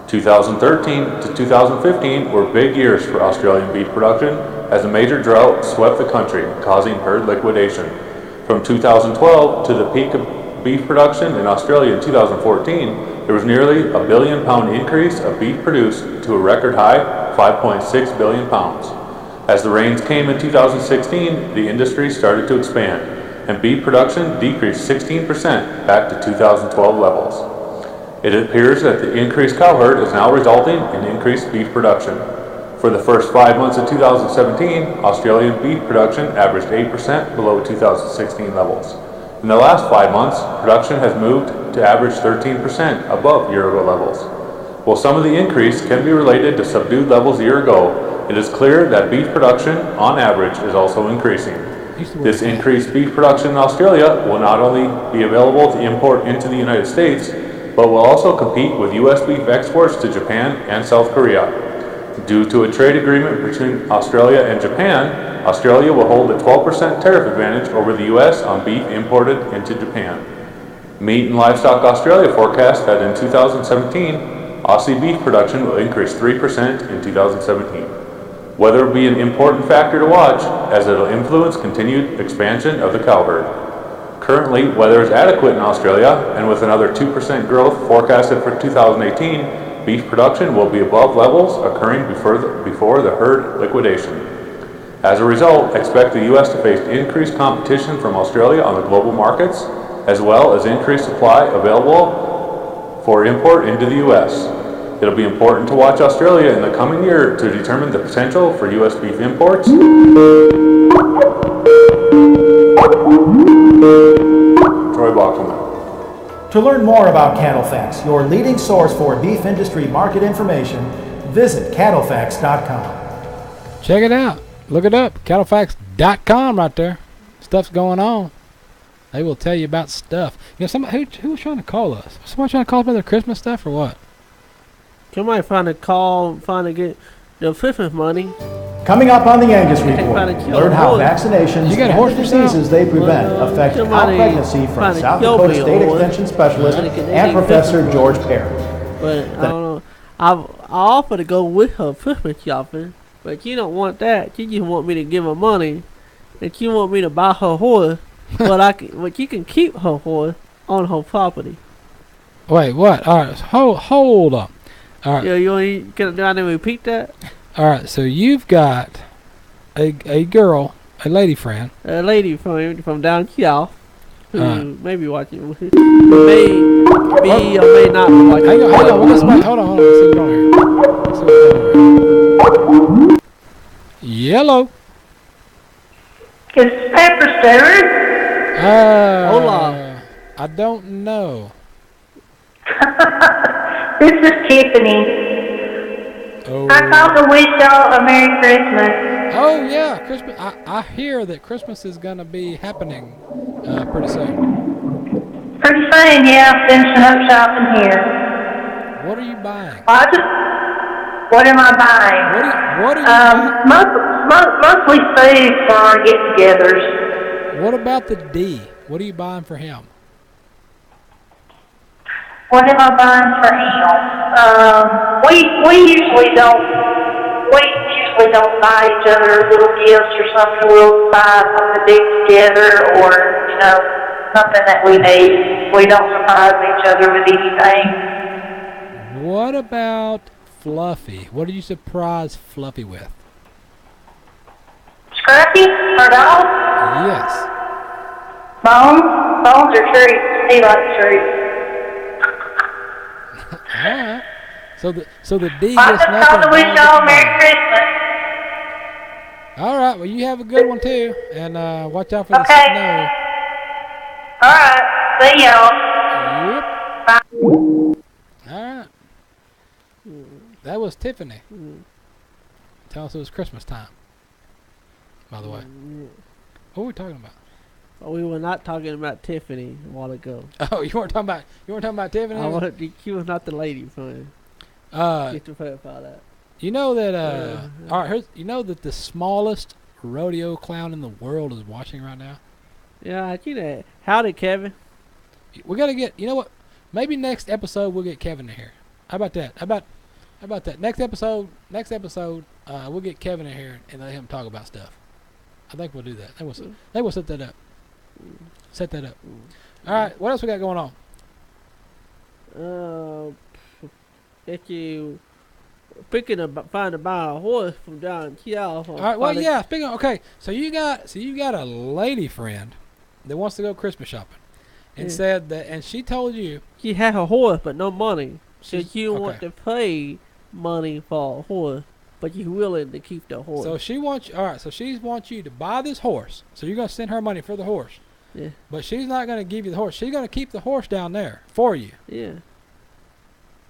2013 to 2015 were big years for Australian beef production as a major drought swept the country, causing herd liquidation. From 2012 to the peak of beef production in Australia in 2014, there was nearly a billion-pound increase of beef produced to a record high 5.6 billion pounds. As the rains came in 2016, the industry started to expand, and beef production decreased 16% back to 2012 levels. It appears that the increased cow herd is now resulting in increased beef production. For the first 5 months of 2017, Australian beef production averaged 8% below 2016 levels. In the last 5 months, production has moved to average 13% above year-ago levels. While some of the increase can be related to subdued levels a year ago, it is clear that beef production, on average, is also increasing. This increased beef production in Australia will not only be available to import into the United States, but will also compete with U.S. beef exports to Japan and South Korea. Due to a trade agreement between Australia and Japan, Australia will hold a 12% tariff advantage over the U.S. on beef imported into Japan. Meat and Livestock Australia forecasts that in 2017, Aussie beef production will increase 3% in 2017. Weather will be an important factor to watch as it will influence continued expansion of the cow herd. Currently, weather is adequate in Australia, and with another 2% growth forecasted for 2018, beef production will be above levels occurring before the herd liquidation. As a result, expect the U.S. to face increased competition from Australia on the global markets, as well as increased supply available for import into the U.S. It'll be important to watch Australia in the coming year to determine the potential for U.S. beef imports. Troy Bockelman. To learn more about CattleFacts, your leading source for beef industry market information, visit cattlefacts.com. Check it out. Look it up. cattlefacts.com right there. Stuff's going on. They will tell you about stuff. You know, somebody who was trying to call us? Somebody trying to call us about their Christmas stuff or what? Somebody trying to get the Christmas money. Coming up on the Angus Report, learn how vaccinations and diseases they prevent affect cow pregnancy from South Dakota State Extension Specialist and Professor George Perry. But I don't know. I offered to go with her Christmas shopping, but you don't want that. You just want me to give her money, and you want me to buy her horse, but you can keep her horse on her property. Wait, what? All right, hold up. All right. Yeah, do I need to repeat that? All right, so you've got a girl, a lady friend. A lady from down south who may be watching. May be or may not be watching. Hang on. Hold on. See what on here. Yellow. Is Pepper Stewart? Hola. I don't know. This is Tiffany. Oh. I called to wish y'all a Merry Christmas. Oh yeah, Christmas. I hear that Christmas is gonna be happening pretty soon. Pretty soon, yeah. Finishing up shopping here. What are you buying? What am I buying? What are you buying? Mostly food for our get-togethers. What about the D? What are you buying for him? What am I buying for him? We usually don't buy each other little gifts or something. We'll buy something to do together, or something that we need. We don't surprise each other with anything. What about Fluffy? What do you surprise Fluffy with? Scruffy? Our dog? Yes. Bones or treats? He likes treats. Alright. So the D I gets just nothing. called to wish y'all a Merry Christmas. Alright, well you have a good one too. And watch out for the snow. Alright, see y'all. Yep. Bye. Alright. That was Tiffany. Tell us it was Christmas time. By the way. What were we talking about? We were not talking about Tiffany a while ago. Oh, you weren't talking about Tiffany? She was not the lady friend. Just to clarify that. You know that all right, you know that the smallest rodeo clown in the world is watching right now? Yeah, I see that. Howdy, Kevin. We gotta get, you know what? Maybe next episode we'll get Kevin in here. How about that? How about that? Next episode, we'll get Kevin in here and let him talk about stuff. I think we'll do that. I think we'll set that up. All right, what else we got going on? If you picking find to buy a horse from down south. All right, well, yeah. Speaking of, okay, so you got a lady friend that wants to go Christmas shopping, and said that, and she told you she had a horse but no money. So you want to pay money for a horse, but you're willing to keep the horse. So she wants you to buy this horse. So you're gonna send her money for the horse. Yeah. But she's not gonna give you the horse. She's gonna keep the horse down there for you. Yeah.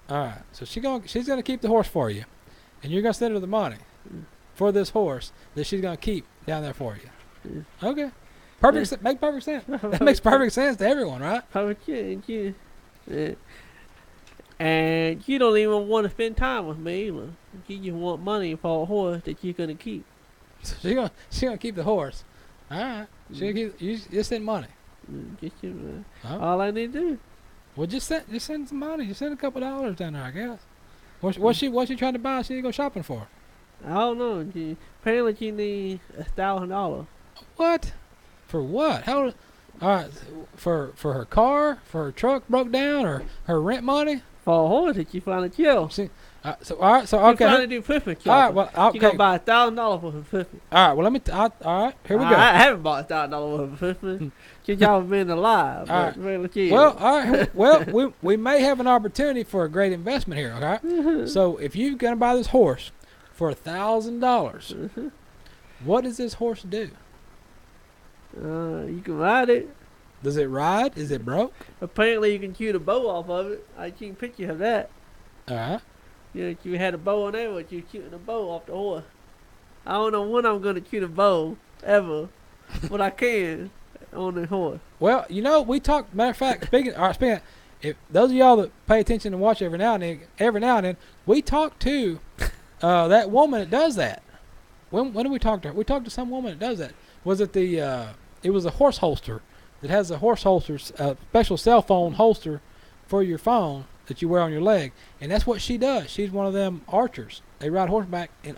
All right. So she's gonna keep the horse for you, and you're gonna send her the money for this horse that she's gonna keep down there for you. Okay. Make perfect sense. That makes perfect sense to everyone, right? And you don't even want to spend time with me either. You just want money for a horse that you're gonna keep. So she's gonna keep the horse. All right. You just send money. All I need to do. Well, just send some money. Just send a couple dollars down there, I guess. What's she trying to buy? She go shopping for? I don't know. Apparently, she need $1,000. What? For what? How? All right. For her car, for her truck broke down, or her rent money. For a horse that you finally kill. So all right. So okay. You finally do flipping. All right. Well, okay. You gonna buy $1,000 for some flipping. All right. Well, let me. All right. Here we go. I haven't bought $1,000 for flipping. Since y'all been alive. All right. Well, all right. Well, we may have an opportunity for a great investment here. Okay. So if you're gonna buy this horse for $1,000, what does this horse do? You can ride it. Does it ride? Is it broke? Apparently, you can shoot a bow off of it. I seen a picture of that. All right. Yeah, you had a bow on there, but you're shooting a bow off the horse. I don't know when I'm gonna shoot a bow ever, but I can on the horse. Well, we talked. Matter of fact, speaking. If those of y'all that pay attention and watch every now and then, we talked to that woman that does that. When did we talk to her? We talked to some woman that does that. Was it it was a horse holster that has a horse holster, a special cell phone holster for your phone that you wear on your leg, and that's what she does. She's one of them archers. They ride horseback and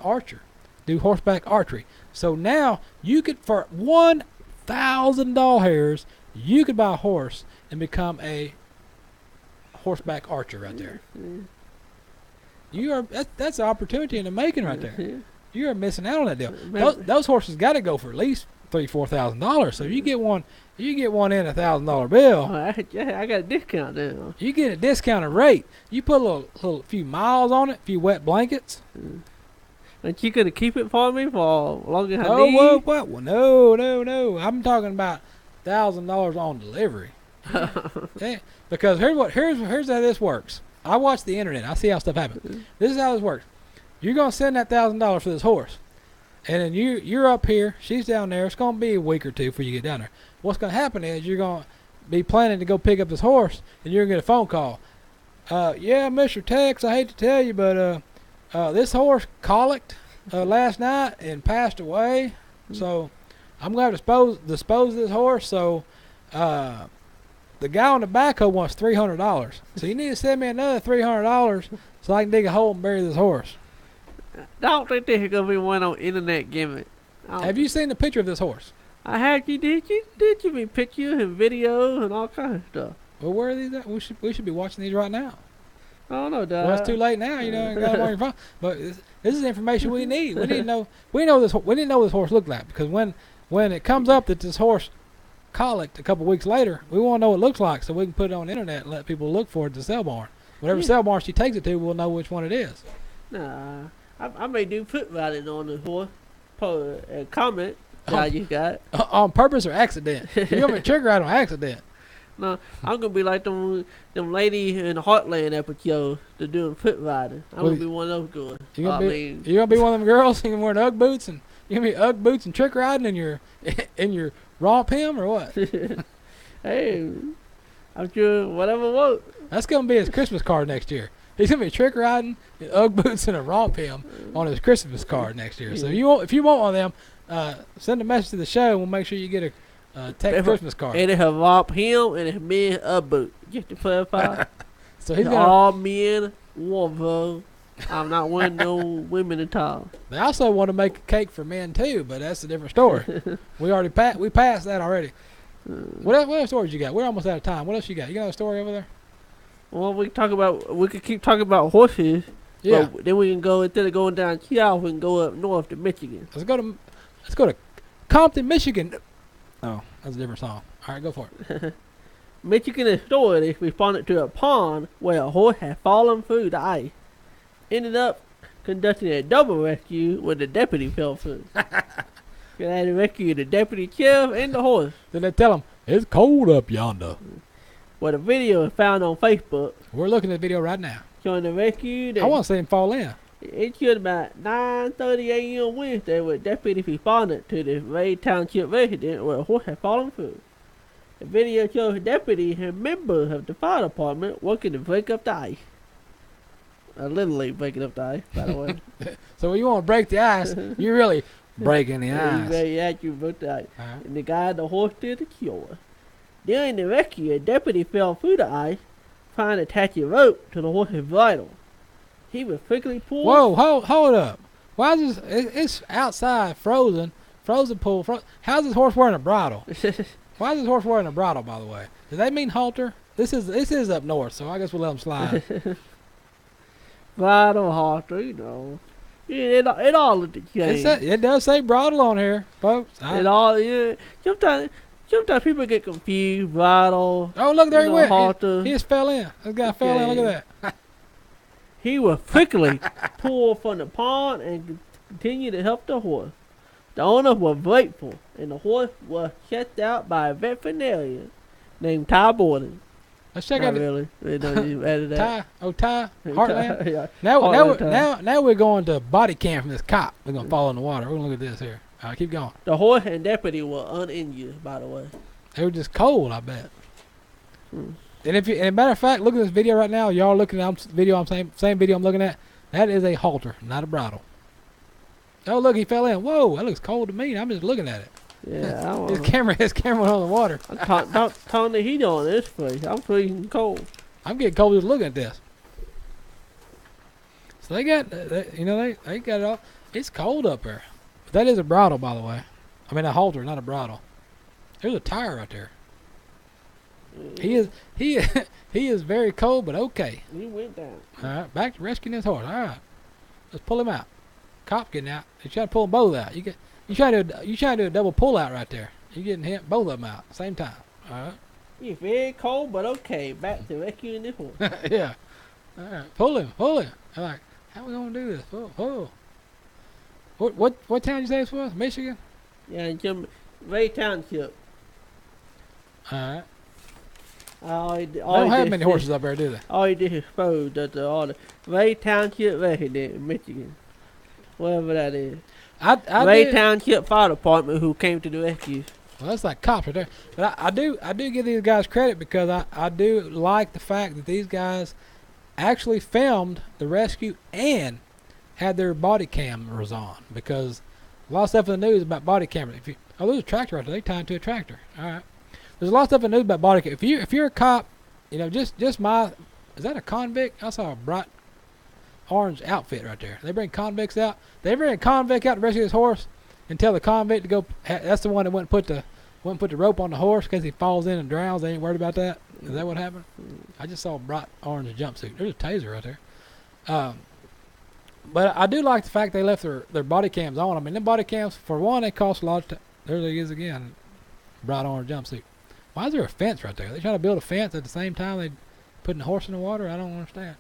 do horseback archery. So now you could, for $1,000, you could buy a horse and become a horseback archer right there. That's an opportunity in the making right there. You are missing out on that deal. Those horses got to go for at least $3,000-$4,000. So you get one in $1,000 bill. I got a discount now. You get a discounted rate. You put a few miles on it, a few wet blankets. And you gonna keep it for me for long as I need? What? Well, no. I'm talking about $1,000 on delivery. Yeah, because here's how this works. I watch the internet. I see how stuff happens. This is how this works. You're gonna send that $1,000 for this horse, and then you're up here. She's down there. It's gonna be a week or two before you get down there. What's gonna happen is you're gonna be planning to go pick up this horse, and you're gonna get a phone call. Yeah, Mr. Tex, I hate to tell you, but this horse colicked last night and passed away. So I'm gonna have to dispose of this horse. So the guy on the backhoe wants $300. So you need to send me another $300 so I can dig a hole and bury this horse. I don't think there's gonna be one on internet gimmick. Have you seen the picture of this horse? I have. You did you mean pictures and videos and all kinds of stuff? Well, where are these at? We should be watching these right now. I don't know, Dad. Well, it's too late now. Got them on your phone. But this is information we need. We need to know. We didn't know this horse looked like, because when it comes up that this horse colicked a couple weeks later, we want to know what it looks like so we can put it on the internet and let people look for it at the sale barn. Whatever sale barn she takes it to, we'll know which one it is. Nah, I may do foot riding on the horse. Comment that you got. On purpose or accident? You're going to be trick ride on accident. No, I'm going to be like them ladies in the Heartland episode that doing foot riding. I'm going to be one of those girls. You're going to be one of them girls? You're going to wear Ugg boots and you're going to be Ugg boots and trick riding in your romp him or what? Hey, I'm sure whatever works. That's going to be his Christmas card next year. He's going to be trick riding in Ugg boots and a romp him on his Christmas card next year. So if you want one of them, send a message to the show and we'll make sure you get a tech Christmas card. And it have romp him and it's men Ugg boot. Just to clarify. So he's all men, woman. I'm not wearing no women at all. They also want to make a cake for men too, but that's a different story. We passed that already. What other stories you got? We're almost out of time. What else you got? You got a story over there? Well, we could keep talking about horses. Yeah. But then we can go, instead of going down south, we can go up north to Michigan. Let's go to Compton, Michigan. Oh, that's a different song. All right, go for it. Michigan authorities responded to a pond where a horse had fallen through the ice. Ended up conducting a double rescue when the deputy fell through. They had to rescue the deputy sheriff and the horse. Then they tell him, it's cold up yonder. Well, the video is found on Facebook. We're looking at the video right now. Showing the rescue. I want to see him fall in. It killed about 9:30 a.m. Wednesday when deputies responded to the Ray Township resident where a horse had fallen through. The video shows deputies and members of the fire department working to break up the ice. Literally breaking up the ice, by the way. So when you want to break the ice, you're really breaking the ice. Yeah, you broke the ice. And the guy and the horse did the cure. During the rescue, a deputy fell through the ice trying to attach a rope to the horse's bridle. He was quickly pulled. Whoa, hold up. Why is this? It's outside, frozen pool. How's this horse wearing a bridle? Why is this horse wearing a bridle, by the way? Does that mean halter? This is up north, so I guess we'll let him slide. Bridle, halter, you know. It all looked the same. It does say bridle on here, folks. Sometimes people get confused. Bridle. Oh, look, there he went. Halter. He just fell in. This guy fell in. Look at that. He was quickly pulled from the pond and continued to help the horse. The owner was grateful, and the horse was checked out by a veterinarian named Ty Borden. Let's check out. Really. Ty. Heartland. Yeah. Now we're going to body cam from this cop. We're gonna fall in the water. We're gonna look at this here. All right, keep going. The horse and deputy were uninjured, by the way. They were just cold, I bet. And as a matter of fact, look at this video right now. Y'all looking at same video I'm looking at. That is a halter, not a bridle. Oh, look, he fell in. Whoa, that looks cold to me. I'm just looking at it. Yeah, his camera went on the water. Don't turn the heat on this place. I'm freezing cold. I'm getting cold just looking at this. So they got, they got it all. It's cold up there. But that is a bridle, by the way. I mean, a halter, not a bridle. There's a tire right there. He is very cold, but okay. He went down. All right, back to rescuing his horse. All right, let's pull him out. Cop getting out. He's trying to pull them both out. You trying to do a double pull out right there. You getting him both of them out at the same time. All right. He's very cold, but okay. Back to rescuing the horse. Yeah. All right, pull him. I'm like, how we gonna do this? Oh. What town you say this was? Michigan. Yeah, Ray Township. All right. They don't have many horses up there, do they? All he did is expose that the Ray Township resident in Michigan, whatever that is. Ray Township Fire Department who came to the rescue. Well, that's like cops right there. But I do give these guys credit because I do like the fact that these guys actually filmed the rescue and had their body cameras on, because a lot of stuff in the news about body cameras. There's a tractor right there. They tied it to a tractor. All right. There's a lot of stuff in the news about body cam. If you're a cop, is that a convict? I saw a bright orange outfit right there. They bring convicts out. They bring a convict out to rescue his horse and tell the convict to go. That's the one that wouldn't put the rope on the horse because he falls in and drowns. They ain't worried about that. Is that what happened? I just saw a bright orange jumpsuit. There's a taser right there. But I do like the fact they left their body cams on. I mean, them body cams, for one, they cost a lot. There he is again, bright orange jumpsuit. Why is there a fence right there? Are they trying to build a fence at the same time they putting the horse in the water? I don't understand.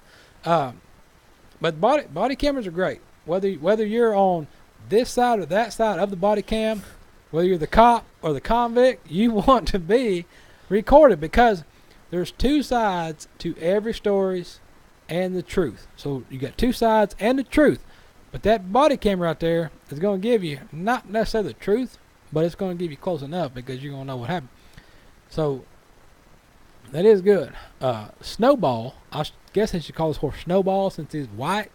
But body cameras are great. Whether you're on this side or that side of the body cam, whether you're the cop or the convict, you want to be recorded, because there's two sides to every story and the truth. So you got two sides and the truth. But that body camera right there is going to give you not necessarily the truth, but it's going to give you close enough because you're going to know what happened. So that is good. Snowball, I guess they should call this horse Snowball since he's white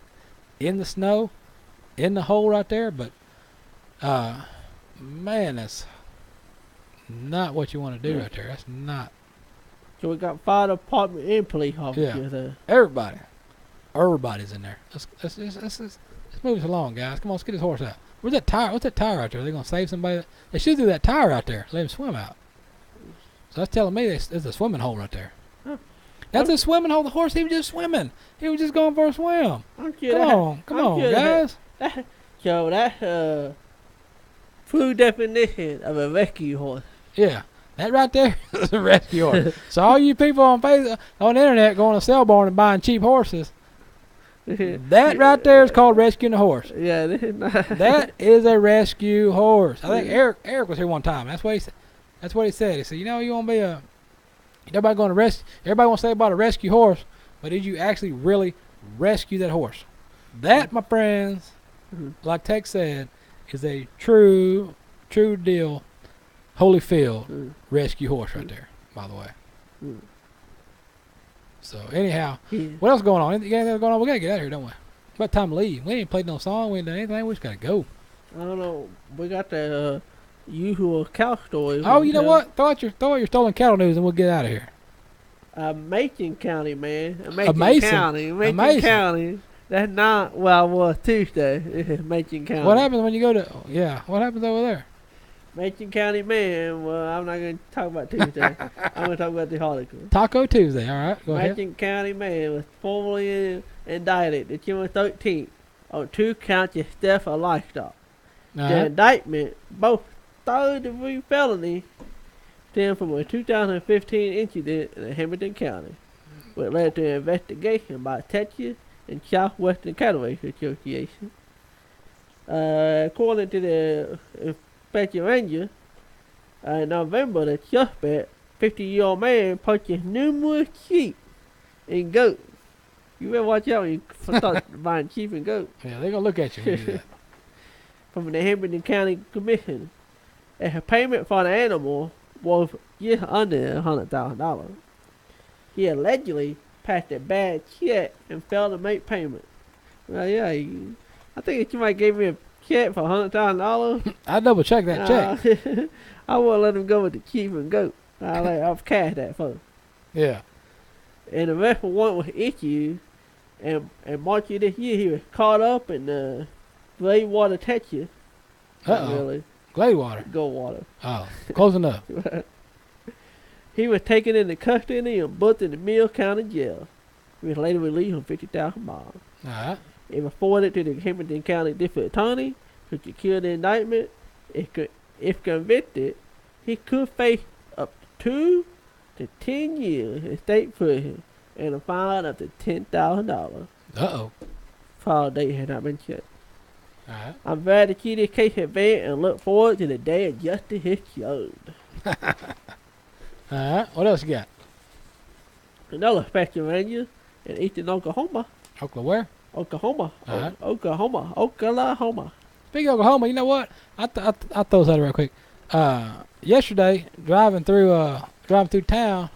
in the snow, in the hole right there. But man, that's not what you want to do right there. That's not. So we got fire department and police officers there. Everybody's in there. Let's move this along, guys. Come on, let's get this horse out. Where's that tire? What's that tire out there? Are they gonna save somebody? They should do that tire out there. Let him swim out. So that's telling me there's a swimming hole right there. Huh. That's a swimming hole. The horse, he was just swimming. He was just going for a swim. Come on, guys. So that's full definition of a rescue horse. Yeah, that right there is a rescue horse. So all you people on the internet going to Selborne and buying cheap horses, that right there is called rescuing a horse. Yeah, that is a rescue horse. I think Eric was here one time. That's what he said. He said, you want to be everybody wants to say about a rescue horse, but did you actually really rescue that horse? That, my friends, like Tex said, is a true deal Holyfield rescue horse right there, by the way. So, anyhow, what else going on? Anything else going on? We got to get out of here, don't we? About time to leave. We ain't played no song. We ain't done anything. We just got to go. I don't know. We got the usual cow story. Oh, you know what? Throw out your stolen cattle news and we'll get out of here. Macon County, man. Mason County. That's not, well, Tuesday. Macon County. What happens when you go to, what happens over there? Macon County, man. Well, I'm not going to talk about Tuesday. I'm going to talk about the article. Taco Tuesday, all right. Go ahead. Macon County, man, was formally indicted December 13th on 2 counts of theft of livestock. The indictment, both third-degree felony, stemmed from a 2015 incident in Hamilton County, which led to an investigation by Texas and Southwestern Cattle Association. According to the Special Ranger, in November, the suspect, 50-year-old man, purchased numerous sheep and goats. You better watch out when you start buying sheep and goats. Yeah, they're going to look at you when you do that. From the Hamilton County Commission. And her payment for the animal was just under $100,000. He allegedly passed a bad check and failed to make payment. Well, yeah, I think you might give me a check for $100,000. I'll double check that check. I won't let him go with the sheep and goat. I'll cash that for him. Yeah. And the rest warrant was issued, and in March of this year, he was caught up in the Gladewater, Texas. Really. Gladewater? Goldwater. Oh, close enough. He was taken into custody and booked in the Mill County Jail. He was later released on $50,000. All right. It was forwarded to the Hamilton County District Attorney, who secured the indictment. If convicted, he could face up to 2 to 10 years in state prison and a fine up to $10,000. Uh-oh. Trial date has not been checked. All right. I'm glad to see this case advance and look forward to the day of justice is showed. All right. What else you got? Another special ranger in eastern Oklahoma. Oklahoma where? Oklahoma. All right. Oklahoma. Speaking of Oklahoma, you know what? I throw this out real quick. Yesterday, driving through town,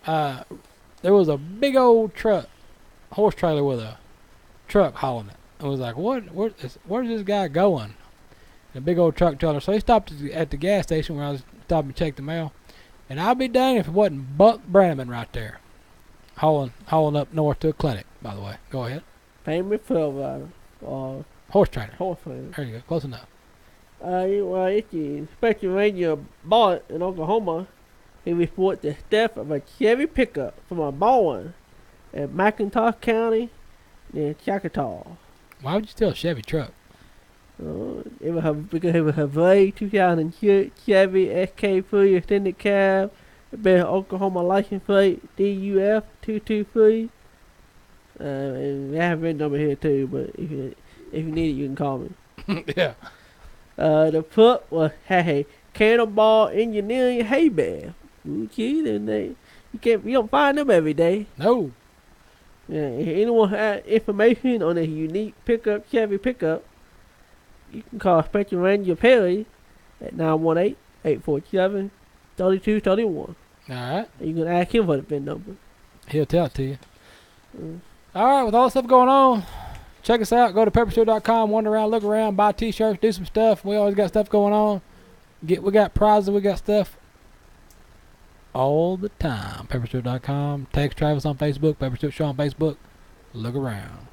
there was a big old horse trailer with a truck hauling it. I was like, where's this guy going? A big old truck trailer. So he stopped at the gas station where I was stopping to check the mail. And I'll be dang if it wasn't Buck Brannaman right there, hauling up north to a clinic, by the way. Go ahead. Famous for horse trainer. Horse trainer. There you go. Close enough. It's the Special Ranger Bart in Oklahoma. He reported the theft of a Chevy pickup from a barn in McIntosh County near Choctaw. Why would you steal a Chevy truck? Because it was a Blade 2006 Chevy SK3 extended cab. It bears Oklahoma license plate DUF 223. And I have a VIN number here too, but if you need it, you can call me. Yeah. The foot had a Cannonball Engineering hay bale. Ooh, gee, you don't find them every day. No. Yeah, if anyone has information on a unique Chevy pickup, you can call Special Ranger Perry at 918-847-3231. All right. You can ask him for the VIN number. He'll tell it to you. All right, with all this stuff going on, check us out. Go to peppershow.com, wander around, look around, buy t-shirts, do some stuff. We always got stuff going on. We got prizes, we got stuff all the time. Peppershow.com. Text Travis on Facebook, Peppershow Show on Facebook. Look around.